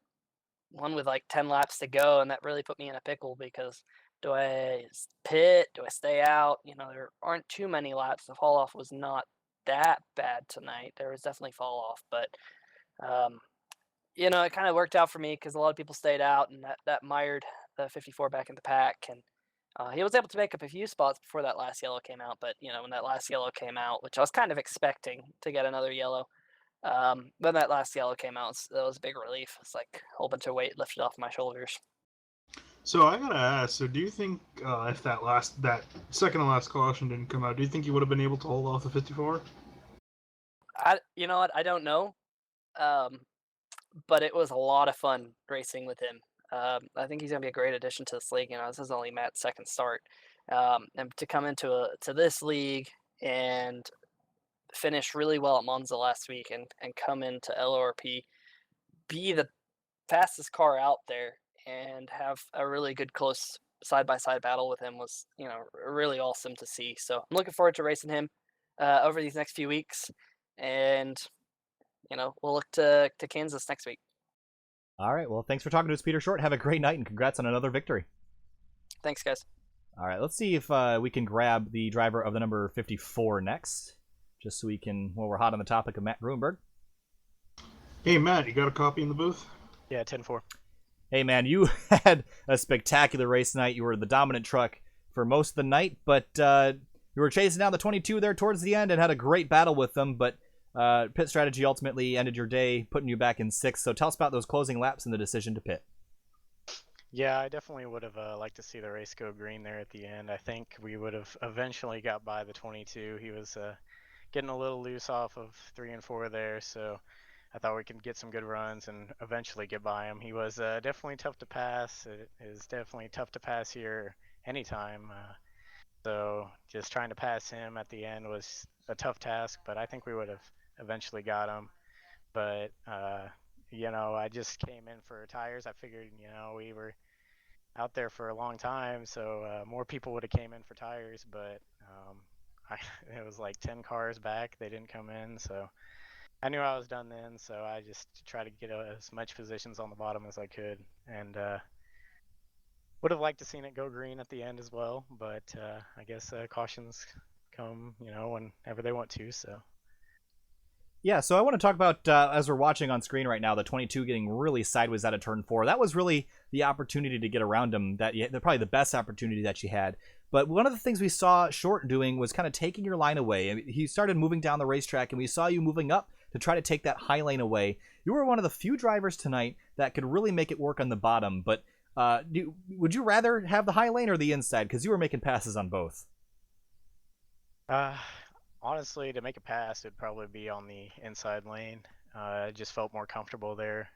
one with like 10 laps to go, and that really put me in a pickle because do I pit? Do I stay out? There aren't too many laps. The fall off was not that bad tonight. There was definitely fall off, but um, it kind of worked out for me because a lot of people stayed out, and that mired the 54 back in the pack. And he was able to make up a few spots before that last yellow came out. But when that last yellow came out, which I was kind of expecting to get another yellow, when that last yellow came out, that was a big relief. It's like a whole bunch of weight lifted off my shoulders. So I gotta ask. So do you think if that second to last caution didn't come out, do you think you would have been able to hold off the 54? You know what? I don't know. But it was a lot of fun racing with him. I think he's gonna be a great addition to this league. This is only Matt's second start, and to come into this league and finish really well at Monza last week, and come into LORP, be the fastest car out there, and have a really good close side by side battle with him was really awesome to see. So I'm looking forward to racing him over these next few weeks, and we'll look to Kansas next week. All right. Well, thanks for talking to us, Peter Short. Have a great night, and congrats on another victory. Thanks, guys. All right. Let's see if we can grab the driver of the number 54 next, just so we can, we're hot on the topic of Matt Gruenberg. Hey, Matt, you got a copy in the booth? Yeah, 10-4. Hey, man, you had a spectacular race tonight. You were the dominant truck for most of the night, but you were chasing down the 22 there towards the end and had a great battle with them, but pit strategy ultimately ended your day, putting you back in 6th. So tell us about those closing laps and the decision to pit. Yeah, I definitely would have liked to see the race go green there at the end. I think we would have eventually got by the 22. He was getting a little loose off of 3 and 4 there, so I thought we could get some good runs and eventually get by him. He was definitely tough to pass. It is definitely tough to pass here anytime. So just trying to pass him at the end was a tough task, but I think we would have eventually got him. But I just came in for tires. I figured we were out there for a long time, so more people would have came in for tires, but it was like 10 cars back. They didn't come in, so I knew I was done then, so I just tried to get as much positions on the bottom as I could, and would have liked to seen it go green at the end as well, but I guess cautions come, whenever they want to, so. Yeah, so I want to talk about, as we're watching on screen right now, the 22 getting really sideways out of turn 4. That was really the opportunity to get around him, probably the best opportunity that you had. But one of the things we saw Short doing was kind of taking your line away. I mean, he started moving down the racetrack, and we saw you moving up to try to take that high lane away. You were one of the few drivers tonight that could really make it work on the bottom, but would you rather have the high lane or the inside? Because you were making passes on both. Honestly, to make a pass, it'd probably be on the inside lane. I just felt more comfortable there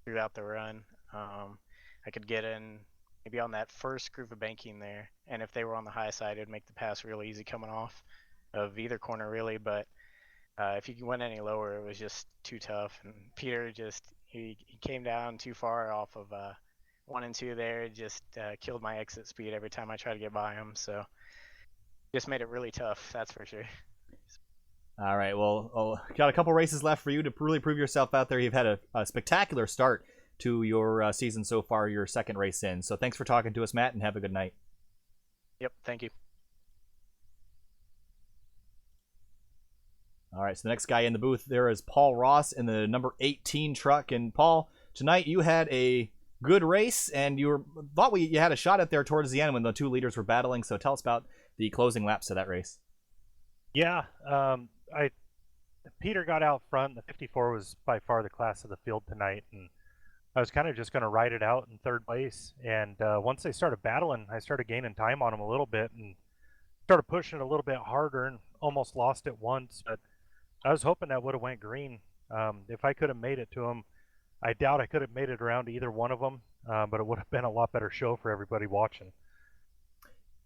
throughout the run. I could get in maybe on that first groove of banking there, and if they were on the high side, it'd make the pass really easy coming off of either corner, really. But if you went any lower, it was just too tough. And Peter he came down too far off of 1 and 2 there. It just killed my exit speed every time I tried to get by him. So just made it really tough, that's for sure. All right, well, got a couple races left for you to really prove yourself out there. You've had a spectacular start to your season so far, your second race in. So thanks for talking to us, Matt, and have a good night. Yep, thank you. All right, so the next guy in the booth there is Paul Ross in the number 18 truck. And Paul, tonight you had a good race, and you had a shot at there towards the end when the two leaders were battling. So tell us about the closing laps of that race. Yeah, Peter got out front. The 54 was by far the class of the field tonight, and I was kind of just going to ride it out in third place. And once they started battling, I started gaining time on them a little bit and started pushing it a little bit harder and almost lost it once. But I was hoping that would have went green. If I could have made it to them, I doubt I could have made it around to either one of them, but it would have been a lot better show for everybody watching.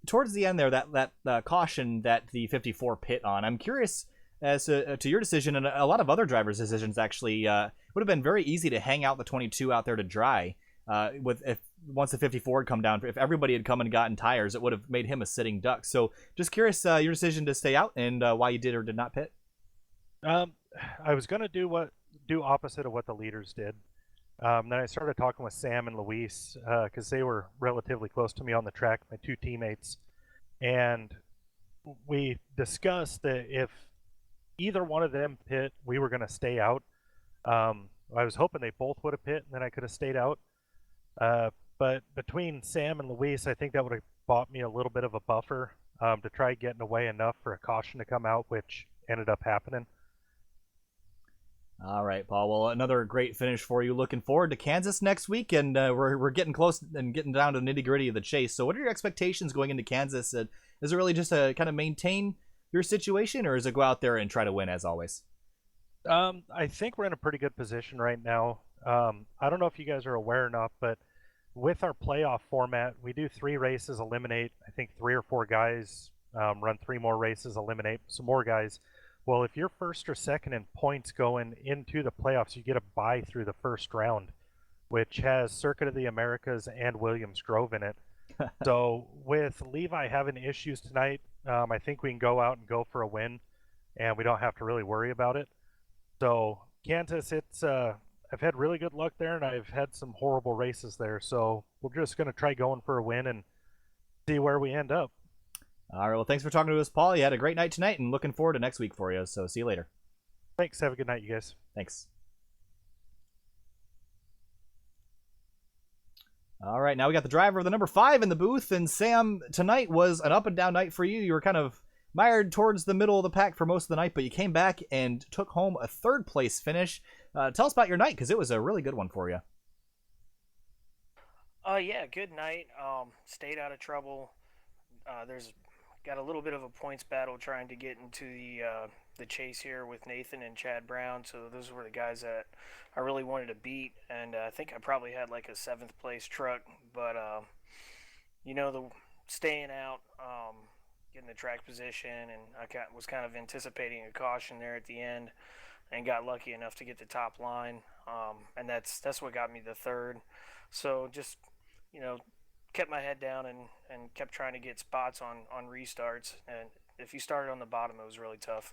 Towards the end there, that caution that the 54 pit on, I'm curious as to your decision, and a lot of other drivers' decisions actually. Would have been very easy to hang out the 22 out there to dry. Once the 54 had come down, if everybody had come and gotten tires, it would have made him a sitting duck. So just curious your decision to stay out and why you did or did not pit. I was going to do opposite of what the leaders did. Then I started talking with Sam and Luis because they were relatively close to me on the track, my two teammates. And we discussed that if either one of them pit, we were going to stay out. I was hoping they both would have pit, and then I could have stayed out. But between Sam and Luis, I think that would have bought me a little bit of a buffer to try getting away enough for a caution to come out, which ended up happening. All right, Paul. Well, another great finish for you. Looking forward to Kansas next week, and we're getting close and getting down to the nitty-gritty of the chase. So what are your expectations going into Kansas? Is it really just to kind of maintain your situation, or is it go out there and try to win as always? I think we're in a pretty good position right now. I don't know if you guys are aware or not, but with our playoff format, we do 3 races, eliminate, I think 3 or 4 guys, run 3 more races, eliminate some more guys. Well, if you're first or second in points going into the playoffs, you get a bye through the first round, which has Circuit of the Americas and Williams Grove in it. So with Levi having issues tonight, I think we can go out and go for a win, and we don't have to really worry about it. So Kansas, I've had really good luck there, and I've had some horrible races there. So we're just going to try going for a win and see where we end up. All right. Well, thanks for talking to us, Paul. You had a great night tonight, and looking forward to next week for you. So see you later. Thanks. Have a good night, you guys. Thanks. All right. Now we got the driver of the number 5 in the booth, and Sam, tonight was an up and down night for you. You were kind of mired towards the middle of the pack for most of the night, but you came back and took home a 3rd place finish. Tell us about your night, because it was a really good one for you. Yeah, good night. Stayed out of trouble. There's got a little bit of a points battle trying to get into the chase here with Nathan and Chad Brown. So those were the guys that I really wanted to beat, and I think I probably had like a 7th place truck. But the staying out, getting the track position, and I was kind of anticipating a caution there at the end, and got lucky enough to get the top line, and that's what got me the 3rd. So just kept my head down and kept trying to get spots on restarts, and if you started on the bottom, it was really tough.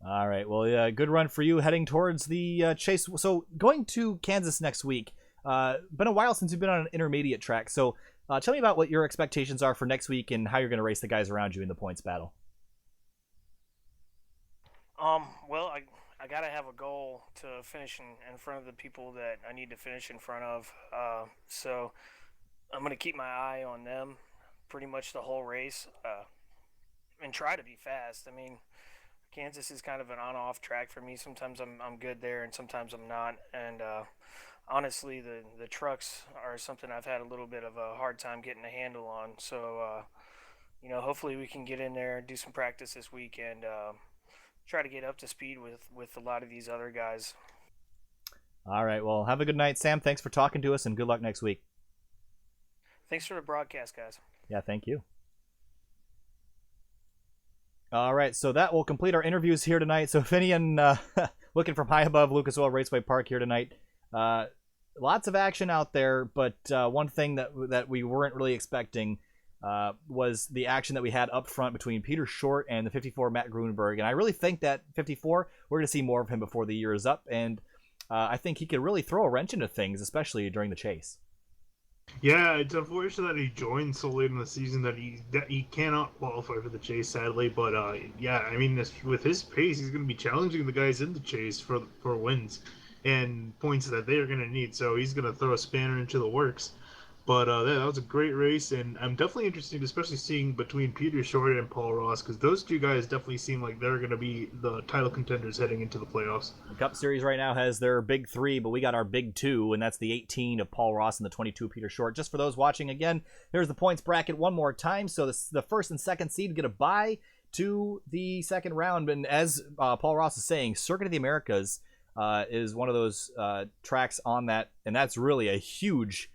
All right. Well, yeah, good run for you heading towards the chase. So going to Kansas next week. Been a while since you've been on an intermediate track. So tell me about what your expectations are for next week and how you're going to race the guys around you in the points battle. Well, I got to have a goal to finish in front of the people that I need to finish in front of. So I'm going to keep my eye on them pretty much the whole race and try to be fast. I mean, Kansas is kind of an on-off track for me. Sometimes I'm good there and sometimes I'm not. And honestly, the trucks are something I've had a little bit of a hard time getting a handle on. So, hopefully we can get in there, do some practice this week, and try to get up to speed with a lot of these other guys. All right. Well, have a good night, Sam. Thanks for talking to us, and good luck next week. Thanks for the broadcast, guys. Yeah, thank you. All right, so that will complete our interviews here tonight. So Finian looking from high above Lucas Oil Raceway Park here tonight. Lots of action out there, but one thing that we weren't really expecting was the action that we had up front between Peter Short and the 54 Matt Grunberg. And I really think that 54, we're going to see more of him before the year is up. And I think he could really throw a wrench into things, especially during the chase. Yeah, it's unfortunate that he joined so late in the season that he cannot qualify for the chase, sadly. But yeah, I mean, with his pace, he's going to be challenging the guys in the chase for wins and points that they are going to need. So he's going to throw a spanner into the works. But that was a great race, and I'm definitely interested, especially seeing between Peter Short and Paul Ross, because those two guys definitely seem like they're going to be the title contenders heading into the playoffs. The Cup Series right now has their big three, but we got our big two, and that's the 18 of Paul Ross and the 22 Peter Short. Just for those watching, again, here's the points bracket one more time. So the first and second seed get a bye to the second round. And as Paul Ross is saying, Circuit of the Americas is one of those tracks on that, and that's really a huge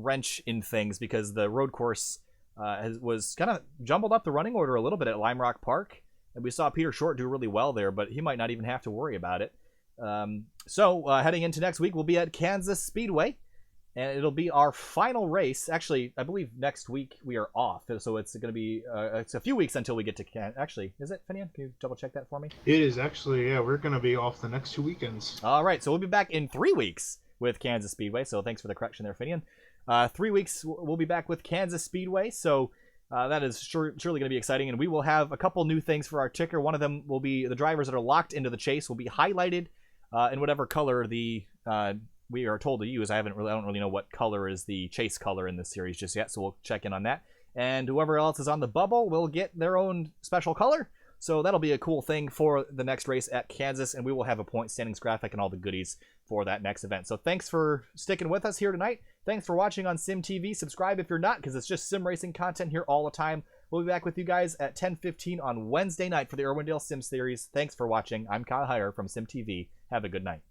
wrench in things because the road course was kind of jumbled up the running order a little bit at Lime Rock Park. And we saw Peter Short do really well there, but he might not even have to worry about it. So heading into next week, we'll be at Kansas Speedway, and it'll be our final race. Actually, I believe next week we are off, so it's going to be it's a few weeks until we get to Actually, is it, Finian? Can you double check that for me? It is actually, yeah, we're going to be off the next 2 weekends. All right, so we'll be back in 3 weeks with Kansas Speedway. So thanks for the correction there, Finian. 3 weeks we'll be back with Kansas Speedway. So that is surely going to be exciting, and we will have a couple new things for our ticker. One of them will be the drivers that are locked into the chase will be highlighted in whatever color the we are told to use. I don't really know what color is the chase color in this series just yet, so we'll check in on that. And whoever else is on the bubble will get their own special color. So that'll be a cool thing for the next race at Kansas, and we will have a point standings graphic and all the goodies for that next event. So thanks for sticking with us here tonight. Thanks for watching on Sim TV. Subscribe if you're not, because it's just sim racing content here all the time. We'll be back with you guys at 10:15 on Wednesday night for the Irwindale Sim Series. Thanks for watching. I'm Kyle Heyer from Sim TV. Have a good night.